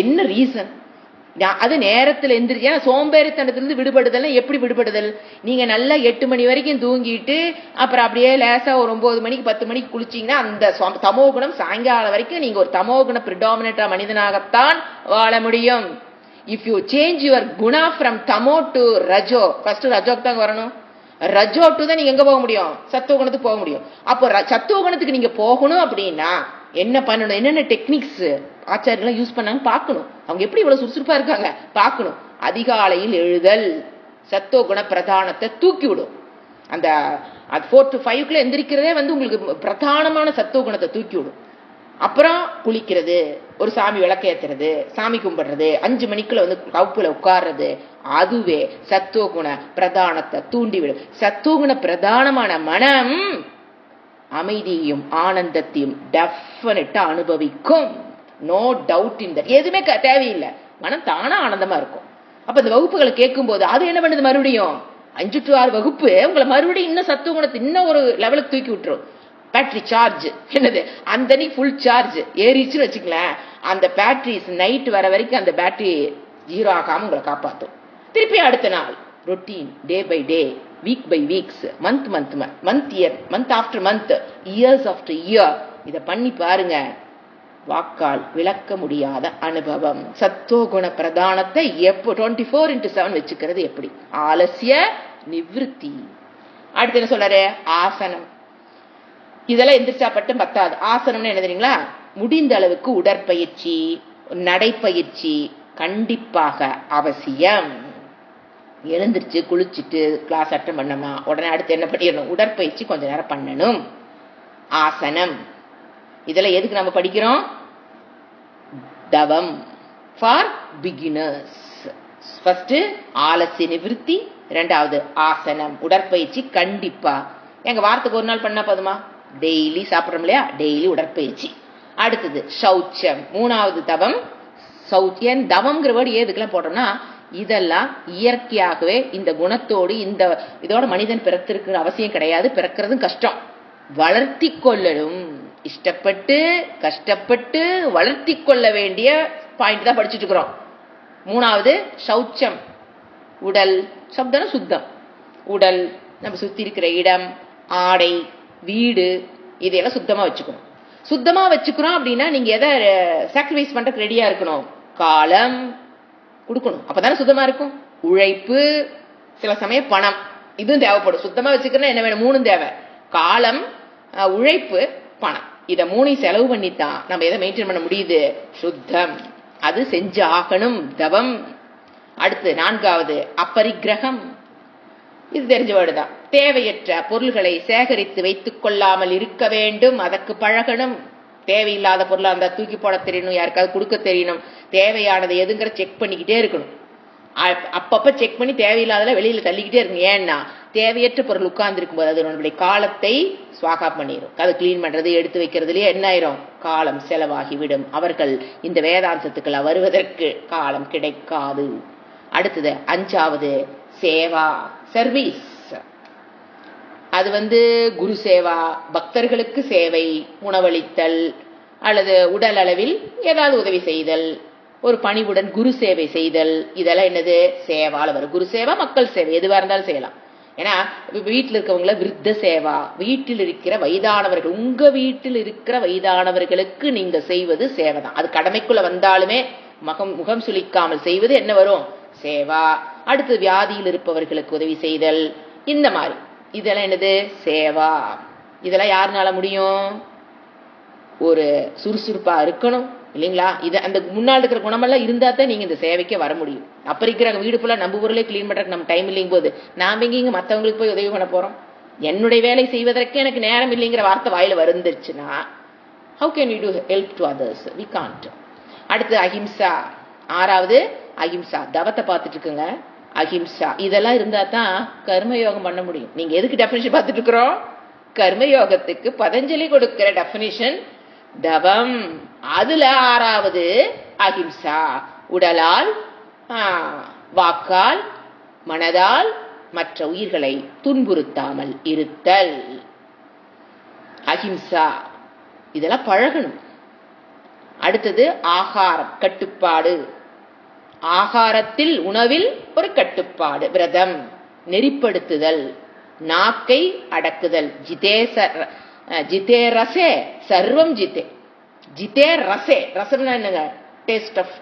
என்ன ரீசன்? அது நேரத்துல எந்திரிச்சு. ஏன்னா சோம்பேறித்தனத்திலிருந்து விடுபடுதல். எப்படி விடுபடுதல்? நீங்க நல்லா 8 மணி வரைக்கும் தூங்கிட்டு அப்புறம் அப்படியே லேசா ஒரு 9 மணிக்கு 10 மணிக்கு குளிச்சீங்கன்னா அந்த தமோகுணம் சாயங்காலம் வரைக்கும் நீங்க ஒரு தமோகுண பிரிடாமினேட்டா மனிதனாகத்தான் வாழ முடியும். If you change your guna from tamo to rajo, first rajo தான் வரணும். ரஜோ டு தான் நீங்க எங்க போக முடியும்? சத்துவகுணத்துக்கு போக முடியும். அப்போ சத்துவகுணத்துக்கு நீங்க போகணும் அப்படின்னா என்ன பண்ணணும்? என்னென்ன டெக்னிக்ஸ் ஆச்சாரியெல்லாம் யூஸ் பண்ணாங்க பார்க்கணும். அவங்க எப்படி இவ்வளவு சுறுசுறுப்பா இருக்காங்க பார்க்கணும். அதிகாலையில் எழுதல் சத்துவகுண பிரதானத்தை தூக்கி விடும். அந்த 4 to 5 எந்திரிக்கிறதே உங்களுக்கு பிரதானமான சத்துவகுணத்தை தூக்கி விடும். அப்புறம் குளிக்கிறது, ஒரு சாமி விளக்கேத்துறது, சாமி கும்பிடுறது, 5 மணிக்குள்ள கவுப்புல உட்கார்றது, அதுவே சத்துவகுண பிரதானத்தை தூண்டிவிடும். சத்துவகுண பிரதானமான மனம் அமைதியையும் ஆனந்தத்தையும் டெஃபினட்டா அனுபவிக்கும். No doubt in that. எதுவுமே தேவையில்லை, மனம் தானா ஆனந்தமா இருக்கும். அப்ப இந்த வகுப்புகளை கேட்கும் போது அது என்ன பண்ணுது? மறுபடியும் 5 to 6 வகுப்பு உங்களை மறுபடியும் இன்னும் சத்துவகுணத்தை இன்னும் ஒரு லெவலுக்கு தூக்கி விட்டுரும். பேட்டரி சார்ஜ் என்னது அந்த ஃபுல் சார்ஜ் ஏறிச்சுன்னு வச்சுக்கலாம். அந்த பேட்டரிஸ் நைட் வர வரைக்கும் அந்த பேட்டரி 0 ஆகாம உங்களை காப்பாற்றும். திருப்பி அடுத்த நாள் routine, day by day, week by weeks, month after month, years after year, இதை பண்ணி பாருங்க. வாக்கால் விளக்க முடியாத அனுபவம். சத்துவகுண பிரதானத்தை எப்போ 24/7 வச்சுக்கிறது எப்படி? ஆலசிய நிவிருத்தி. அடுத்து என்ன சொல்றாரு? ஆசனம். இதெல்லாம் எந்திரிச்சாப்பட்டு பத்தாது. ஆசனம்னு என்ன தெரியுங்களா? முடிந்த அளவுக்கு உடற்பயிற்சி, நடைப்பயிற்சி கண்டிப்பாக அவசியம். எழுந்திருச்சு குளிச்சுட்டு கிளாஸ் அட்டன் பண்ணோமா உடனே அடுத்து என்ன பண்ணிடணும்? உடற்பயிற்சி கொஞ்ச நேரம் பண்ணணும். ஆசனம். இதெல்லாம் எதுக்கு நம்ம படிக்கிறோம்? தவம் ஃபார் பிகினர்ஸ். ஃபர்ஸ்ட் ஆலசிய நிவிருத்தி, 2வது ஆசனம் உடற்பயிற்சி. கண்டிப்பா எங்க வாரத்துக்கு ஒரு நாள் பண்ணா போதுமா? டெய்லி சாப்பிட்றோம் இல்லையா? டெய்லி உடற்பயிற்சி. அடுத்தது சௌச்சம், 3வது தவம். சௌச்சியம் தவம்ங்கிற வேர்டு எதுக்கெல்லாம் போடுறோம்னா இதெல்லாம் இயற்கையாகவே இந்த குணத்தோடு இதோட மனிதன் பிறத்திருக்கிற அவசியம் கிடையாது. பிறக்கிறதும் கஷ்டம், வளர்த்தி கொள்ளலும். இஷ்டப்பட்டு கஷ்டப்பட்டு வளர்த்தி கொள்ள வேண்டிய பாயிண்ட் தான் படிச்சுட்டு இருக்கிறோம். மூணாவது சௌச்சம், உடல். சப்தம் சுத்தம். உடல், நம்ம சுத்தி இருக்கிற இடம், ஆடை, வீடு, இதையெல்லாம் சுத்தமா வச்சுக்கணும். சுத்தமா வச்சுக்கிறோம் அப்படின்னா நீங்க எதை சாக்ரிஃபைஸ் பண்றதுக்கு ரெடியா இருக்கணும்? காலம் கொடுக்கணும், அப்பதானே சுத்தமா இருக்கும். உழைப்பு, சில சமயம் பணம், இதுவும் தேவைப்படும். சுத்தமா வச்சுக்கிறேன்னா என்ன வேணும்? மூணும் தேவை. காலம், உழைப்பு, பணம். இதை மூணையும் செலவு பண்ணித்தான் நம்ம எதை மெயின்டைன் பண்ண முடியுது? சுத்தம். அது செஞ்சு ஆகணும், தவம். அடுத்து நான்காவது அப்பரிக்கிரகம். இது தெரிஞ்ச வேர்டு தான். தேவையற்ற பொருள்களை சேகரித்து வைத்துக் கொள்ளாமல் இருக்க வேண்டும், அதற்கு பழகணும். தேவையில்லாத பொருளா இருந்தா தூக்கி போட தெரியணும், யாருக்காவது கொடுக்க தெரியணும். தேவையானது எதுங்கிற செக் பண்ணிக்கிட்டே இருக்கணும். அப்பப்ப செக் பண்ணி தேவையில்லாதல வெளியில தள்ளிக்கிட்டே இருக்கணும். ஏன்னா தேவையற்ற பொருள் உட்கார்ந்து இருக்கும் போது அது நம்மளுடைய காலத்தை சுவாகா பண்ணிடும். அதை கிளீன் பண்றது, எடுத்து வைக்கிறதுலயே என்ன ஆயிரும்? காலம் செலவாகிவிடும். அவர்கள் இந்த வேதாந்தத்துக்குள்ள வருவதற்கு காலம் கிடைக்காது. அடுத்தது அஞ்சாவது சேவா, சர்வீஸ். அது குரு சேவா, பக்தர்களுக்கு சேவை, உணவளித்தல் அல்லது உடல் அளவில் ஏதாவது உதவி செய்தல், ஒரு பணிவுடன் குரு சேவை செய்தல், இதெல்லாம் என்னது? சேவால வரும். குரு சேவா, மக்கள் சேவை, எதுவா இருந்தாலும் செய்யலாம். ஏன்னா வீட்டில் இருக்கவங்கள விருத்த சேவா, வீட்டில் இருக்கிற வயதானவர்கள், உங்க வீட்டில் இருக்கிற வயதானவர்களுக்கு நீங்க செய்வது சேவை தான். அது கடமைக்குள்ள வந்தாலுமே முகம் சுளிக்காமல் செய்வது என்ன வரும்? சேவா. அடுத்து வியாதியில் இருப்பவர்களுக்கு உதவி செய்தல், இந்த மாதிரி இதெல்லாம் என்னது? சேவா. இதெல்லாம் யாருனால முடியும்? ஒரு சுறுசுறுப்பா இருக்கணும் இல்லைங்களா? இது அந்த முன்னாள் இருக்கிற குணமெல்லாம் இருந்தா தான் நீங்க இந்த சேவைக்கே வர முடியும். அப்ப இருக்கிற வீடு ஃபுல்லா நம்ம ஊர்லயே கிளீன் பண்றதுக்கு நம்ம டைம் இல்லைங்க போது நாம எங்க மத்தவங்களுக்கு போய் உதவி பண்ண போறோம்? என்னுடைய வேலை செய்வதற்கு எனக்கு நேரம் இல்லைங்கிற வார்த்தை வாயில வந்துருச்சுன்னா how can we do help to others? We can't. அடுத்து அஹிம்சா. ஆறாவது அஹிம்சா. தவத்தை பார்த்துட்டு இருக்குங்க. அஹிம்சா இதெல்லாம் இருந்தா தான் கர்மயோகம் பண்ண முடியும். நீங்க எதுக்கு டெஃபினிஷன் பார்த்துட்டு இருக்கிறோம்? கர்மயோகத்துக்கு பதஞ்சலி கொடுக்கிற டெஃபினிஷன் தவம். அதுல ஆறாவது அஹிம்சா. உடலால், வாக்கால், மனதால் மற்ற உயிர்களை துன்புறுத்தாமல் இருத்தல். அஹிம்சா இதெல்லாம் பழகணும். அடுத்தது ஆகாரம், கட்டுப்பாடு. ஆகாரத்தில், உணவில் ஒரு கட்டுப்பாடு. விரதம், நெறிப்படுத்துதல், நாக்கை அடக்குதல். ஜிதே ரசே சர்வம் ஜிதே. ஜிதே ரசே, ரசம்னா என்னங்க? Taste of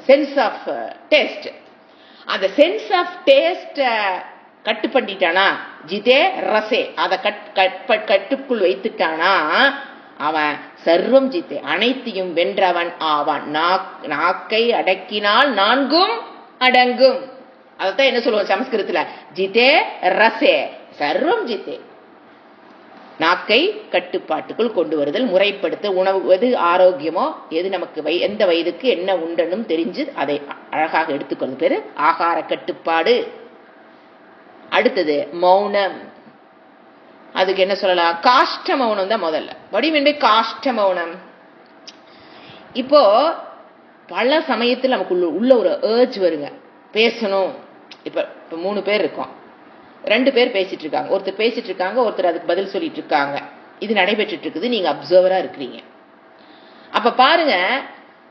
sense of taste. அந்த சென்ஸ் ஆஃப் டேஸ்ட் கட்டு பண்ணிட்டானா, ஜிதே ரசே, அதை கட்டுக்குள் வைத்துட்டானா அவன் சர்வம் ஜித்தே, அனைத்தையும் வென்றவன் ஆவான். நாக்கை அடக்கினால் நான்கும் அடங்கும். அதான் என்ன சொல்லுவோம் சமஸ்கிருதத்துல? ஜிதே ரசே சர்வம் ஜித்தே. நாக்கை கட்டுப்பாட்டுக்குள் கொண்டு வருதல், முறைப்படுத்த, உணவு எது ஆரோக்கியமோ, எது நமக்கு எந்த வயதுக்கு என்ன உண்டனும் தெரிஞ்சு அதை அழகாக எடுத்துக்கொள்வது பேரு ஆகார கட்டுப்பாடு. அடுத்தது மௌனம். அதுக்கு என்ன சொல்லலாம்? காஷ்ட மௌனம் தான் முதல்ல. வடிவென்பை காஷ்ட மௌனம். இப்போ பல சமயத்தில் நமக்கு உள்ள ஒரு ஏர்ஜ் வருங்க, பேசணும். இப்ப 3 பேர் இருக்கோம், 2 பேர் பேசிட்டு இருக்காங்க, ஒருத்தர் பேசிட்டு இருக்காங்க, ஒருத்தர் அதுக்கு பதில் சொல்லிட்டு இருக்காங்க. இது நடைபெற்று இருக்குது, நீங்க அப்சர்வரா இருக்கிறீங்க. அப்ப பாருங்க,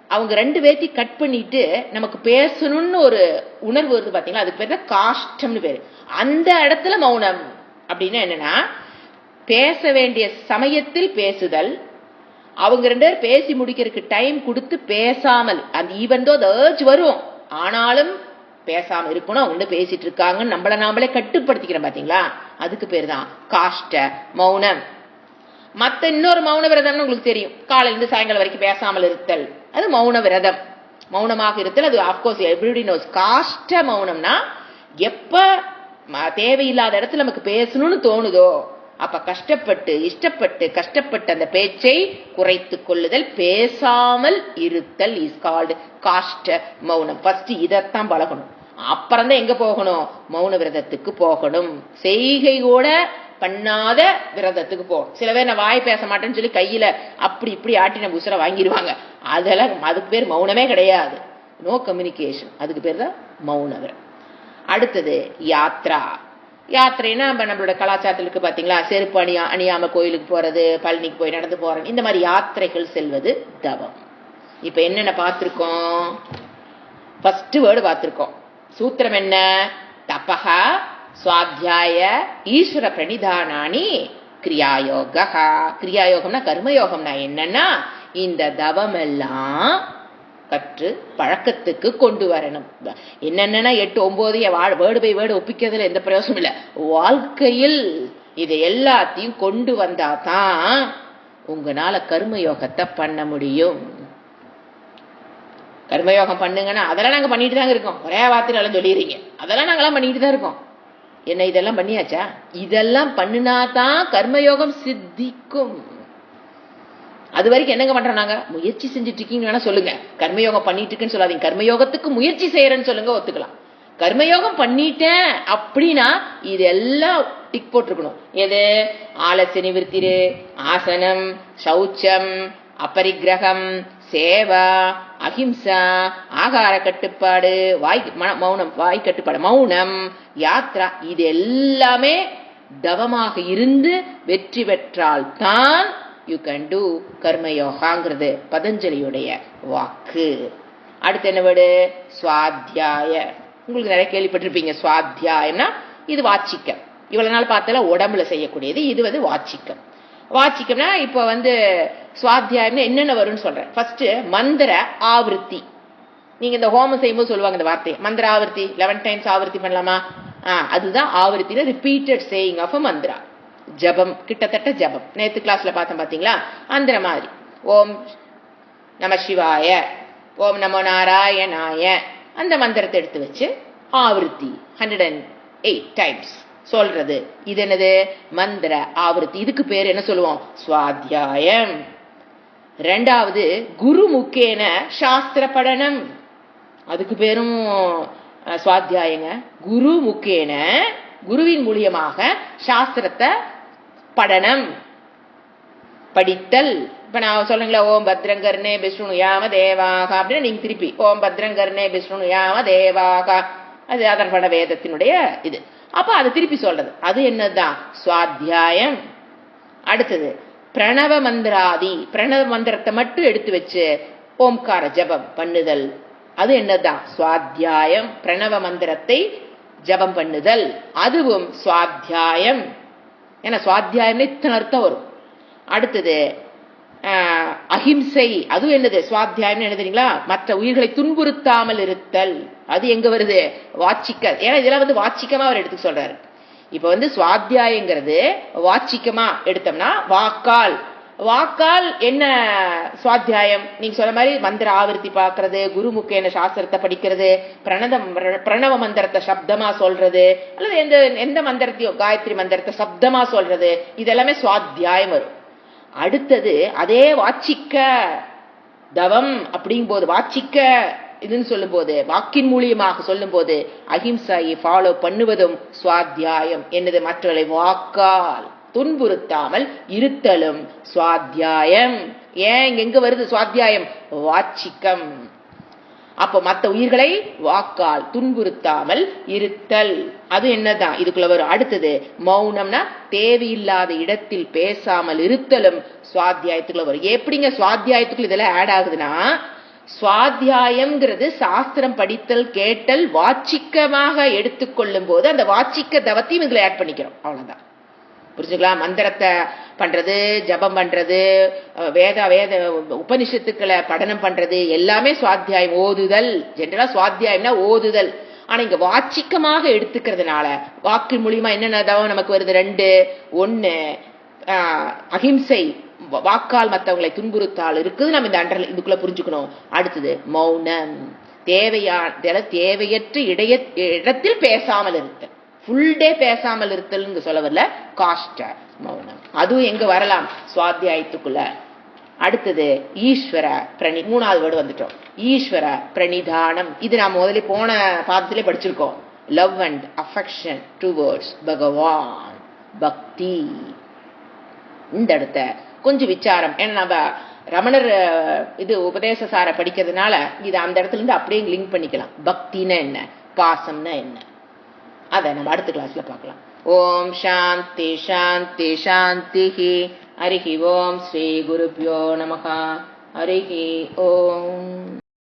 அவங்க 2 பேர்த்தையும் கட் பண்ணிட்டு நமக்கு பேசணும்னு ஒரு உணர்வு வருது பாத்தீங்களா? அதுக்கு பேர் தான் காஷ்டம்னு பேரு. அந்த இடத்துல மௌனம் அப்படின்னா என்னன்னா, பேச வேண்டிய சமயத்தில் பேசுதல், அவங்க 2 பேர் பேசி முடிக்கிறதுக்கு டைம் கொடுத்து பேசாமல், அந்த ஈவன் தோ ஏர்ஜ் வரும் ஆனாலும் பேசாம இருக்கணும். அவங்க பேசிட்டு இருக்காங்க, நம்மள நாமளே கட்டுப்படுத்திக்கிறோம் பாத்தீங்களா? அதுக்கு பேர் தான் காஷ்ட மௌனம். மத்த இன்னொரு மௌன விரதம்னு உங்களுக்கு தெரியும், காலையிலிருந்து சாயங்காலம் வரைக்கும் பேசாமல் இருத்தல், அது மௌன விரதம். மௌனமாக இருத்தல், அது ஆஃப்கோர்ஸ் எவ்ரிபடி நோஸ். காஷ்ட மௌனம்னா எப்ப தேவையில்லாத இடத்துல நமக்கு பேசணும்னு தோணுதோ அப்ப கஷ்டப்பட்டு, இஷ்டப்பட்டு, கஷ்டப்பட்டு அந்த பேச்சை குறைத்து கொள்ளுதல், பேசாமல் இருத்தல் இஸ் கால்டு காஷ்ட மௌனம். ஃபர்ஸ்ட் இதத்தான் பழகணும், அப்புறம் தான் எங்க போகணும்? மௌன விரதத்துக்கு போகணும். செய்கை கூட பண்ணாத விரதத்துக்கு போகணும். சில பேர் நான் வாய் பேச மாட்டேன்னு சொல்லி கையில அப்படி இப்படி ஆட்டி நம்ம உசுர வாங்கிடுவாங்க. அதெல்லாம் அதுக்கு பேர் மௌனமே கிடையாது, நோ கம்யூனிகேஷன். அதுக்கு பேர் தான் மௌன விரதம். அடுத்தது யாத்ரா. யாத்திரைன்னா நம்மளோட கலாச்சாரத்துக்கு பாத்தீங்களா, செருப்பு அணியாம கோயிலுக்கு போறது, பழனிக்கு போய் நடந்து போறது, இந்த மாதிரி யாத்திரைகள் செல்வது தவம். இப்ப என்னென்ன பார்த்திருக்கோம்? ஃபர்ஸ்ட் வேர்டு பார்த்திருக்கோம். சூத்திரம் என்ன? தபஹா சுவாத்தியாய ஈஸ்வர பிரணிதானானி கிரியாயோக. கிரியாயோகம்னா கர்மயோகம்னா என்னன்னா, இந்த தவம் எல்லாம் கற்று பழக்கத்துக்கு கொண்டு வரணும். என்னென்னா 8, 9 வேர்டு பை வேர்டு ஒப்பிக்கிறதுல எந்த பிரயோசனம் இல்லை. வாழ்க்கையில் இதை எல்லாத்தையும் கொண்டு வந்தாதான் உங்களால கர்மயோகத்தை பண்ண முடியும். கர்மயோகம் பண்ணுங்கன்னா அதெல்லாம் நாங்க பண்ணிட்டு தாங்க இருக்கோம். ஒரே வார்த்தையில சொல்லிடுறீங்க, அதெல்லாம் நாங்கெல்லாம் பண்ணிட்டு தான் இருக்கோம். என்ன இதெல்லாம் பண்ணியாச்சா? இதெல்லாம் பண்ணினாதான் கர்மயோகம் சித்திக்கும். அது வரைக்கும் என்னங்க பண்றோம்? நாங்க முயற்சி செஞ்சுட்டு இருக்கீங்கன்னு வேணா சொல்லுங்க. கர்மயோகம் பண்ணிட்டு இருக்குன்னு சொல்லாதீங்க. கர்மயோகத்துக்கு முயற்சி செய்யறேன்னு சொல்லுங்க, ஒத்துக்கலாம். கர்மயோகம் பண்ணிட்டேன் அப்படின்னா இதெல்லாம் டிக் போட்டிருக்கணும். எது? ஆலசிய நிவர்த்திரு, ஆசனம், சௌச்சம், அபரிகிரகம், சேவா, அஹிம்சா, ஆகார கட்டுப்பாடு, மௌனம், வாய் கட்டுப்பாடு, மௌனம், யாத்ரா, இது எல்லாமே தவமாக இருந்து வெற்றி பெற்றால் தான் யூ கேன் டூ கர்மயோகாங்கிறது பதஞ்சலியுடைய வாக்கு. அடுத்து என்ன வேர்டு? சுவாத்தியாய. உங்களுக்கு நிறைய கேள்விப்பட்டிருப்பீங்க. சுவாத்தியாயம்னா இது வாச்சிக்கம். இவ்வளவு நாள் பார்த்தால உடம்புல செய்யக்கூடியது, இது வாச்சிக்கம். வாச்சிக்கம்னா இப்ப சுவாத்தியாயம்னா என்னென்ன வரும்னு சொல்றேன். ஃபர்ஸ்ட் மந்திர ஆவர்த்தி. நீங்க இந்த ஹோமம் செய்யும்போது சொல்லுவாங்க இந்த வார்த்தையை, மந்திர ஆவர்த்தி. 11 டைம்ஸ் ஆவர்த்தி பண்ணலாமா? அதுதான் ஆவர்த்தினா ரிப்பீட்டட் சேயிங் ஆஃப் அ மந்திரா. ஜபம், கிட்டத்தட்ட ஜபம். நேத்து கிளாஸ்ல பார்த்தோம் பாத்தீங்களா? அந்த மாதிரி ஓம் நம சிவாய, ஓம் நமோ நாராயணாய, அந்த மந்திரத்தை எடுத்து வச்சு ஆவர்த்தி 108 டைம்ஸ் சொல்றது. இது என்னது? மந்திர ஆவர்த்தி. இதுக்கு பேர் என்ன சொல்லுவோம்? சுவாத்தியாயம். ரெண்டாவது குரு முக்கேன சாஸ்திர படனம். அதுக்கு பேரும் சுவாத்தியாயங்க. குரு முக்கேன, குருவின் மூலியமாக சாஸ்திரத்தை படனம், படித்தல். இப்ப நான் சொல்லுங்களா, ஓம் பத்ரங்கர்ணே விஷ்ணு யாம தேவாக அப்படின்னு நீங்க திருப்பி ஓம் பத்ரங்கர்ணே விஷ்ணு யாம தேவாக, அது அதர்வண வேதத்தினுடைய இது. அப்ப அது திருப்பி சொல்றது, அது என்னதான்? சுவாத்தியாயம். அடுத்தது பிரணவ மந்திராதி, பிரணவ மந்திரத்தை மட்டும் எடுத்து வச்சு ஓம்கார ஜபம் பண்ணுதல், அது என்னதான்? சுவாத்தியாயம். பிரணவ மந்திரத்தை ஜபம் பண்ணுதல், அதுவும் சுவாத்தியாயம். ஏன்னா சுவாத்தியாயம்னு இத்தனை அர்த்தம் வரும். அடுத்தது அஹிம்சை, அதுவும் என்னது? சுவாத்தியாயம். என்ன தெரியுங்களா? மற்ற உயிர்களை துன்புறுத்தாமல் இருத்தல். அது எங்க வருது? வாச்சிக்க. ஏன்னா இதெல்லாம் வாச்சிக்கமா அவர் எடுத்து சொல்றாரு. இப்ப சுவாத்தியாயங்கிறது வாச்சிக்கமா எடுத்தோம்னா வாக்கால். வாக்கால் என்ன சுவாத்தியாயம்? நீங்க சொல்ற மாதிரி மந்திர ஆவர்த்தி பாக்குறது, குருமுக்கேன சாஸ்திரத்தை படிக்கிறது, பிரணவ மந்திரத்தை சப்தமா சொல்றது, அல்லது எந்த மந்திரத்தையும் காயத்ரி மந்திரத்தை சப்தமா சொல்றது, இதெல்லாமே சுவாத்தியாயம் வரும். அடுத்தது அதே வாச்சிக்க தவம் அப்படிங்கும் போது, வாச்சிக்க இதுன்னு சொல்லும் போது, வாக்கின் மூலியமாக சொல்லும் போது அஹிம்சாயை ஃபாலோ பண்ணுவதும் சுவாத்தியாயம். என்னது? மற்றவர்களை வாக்கால் துன்புறுத்தாமல் இருத்தலும் சுவாத்தியாயம். ஏன் எங்க வருது சுவாத்தியாயம்? வாச்சிக்கம். அப்ப மற்ற உயிர்களை வாக்கால் துன்புறுத்தாமல் இருத்தல், அது என்னதான் இதுக்குள்ள வரும். அடுத்தது மௌனம்னா தேவையில்லாத இடத்தில் பேசாமல் இருத்தலும் சுவாத்தியாயத்துக்குள்ள வரும். எப்படிங்க சுவாத்தியாயத்துக்குள்ள இதெல்லாம் ஆட் ஆகுதுன்னா, சுவாத்தியாயம்ங்கிறது சாஸ்திரம் படித்தல், கேட்டல், வாச்சிக்கமாக எடுத்துக்கொள்ளும் போது அந்த வாச்சிக்க தவத்தையும் இதுல ஆட் பண்ணிக்கிறோம். அவ்வளவுதான். புரிஞ்சுக்கலாம்? மந்திரத்தை பண்றது, ஜபம் பண்றது, வேத உபனிஷத்துக்களை படனம் பண்றது எல்லாமே சுவாத்தியாயம். ஓதுதல், ஜென்ரலா சுவாத்தியாயம்னா ஓதுதல். ஆனா இங்க வாச்சிக்கமாக எடுத்துக்கிறதுனால வாக்கு மூலியமா என்னென்ன தவம் நமக்கு வருது? 2. 1 அஹிம்சை, வாக்கால் மற்றவங்களை துன்புறுத்தால் இருக்குது. நம்ம இந்த இதுக்குள்ள புரிஞ்சுக்கணும். அடுத்தது மௌனம், தேவையற்ற இடத்தில் பேசாமல் இருத்தல். ஃபுல் டே பேசாமல் இருத்தல் சொல்ல வரல, காஷ்ட மௌனம். அதுவும் எங்க வரலாம்? சுவாத்தியாயத்துக்குள்ள. அடுத்தது ஈஸ்வர பிரணி, 3வது வேர்டு வந்துட்டோம். ஈஸ்வர பிரணிதானம். இது நாம் முதல்ல போன பாதத்திலே படிச்சிருக்கோம். லவ் அண்ட் அஃபெக்ஷன் டுவர்ட்ஸ் பகவான், பக்தி. இந்த இடத்த கொஞ்சம் விசாரம். ஏன்னா நம்ம ரமணர் இது உபதேசசார படிக்கிறதுனால இது அந்த இடத்துல இருந்து அப்படியே லிங்க் பண்ணிக்கலாம். பக்தினா என்ன, பாசம்னா என்ன, அதை நம்ம அடுத்த கிளாஸ்ல பார்க்கலாம். ஓம் சாந்தி சாந்தி சாந்தி. ஹரிஹி ஓம். ஸ்ரீ குருப்யோ நமஹ. ஹரிஹி ஓம்.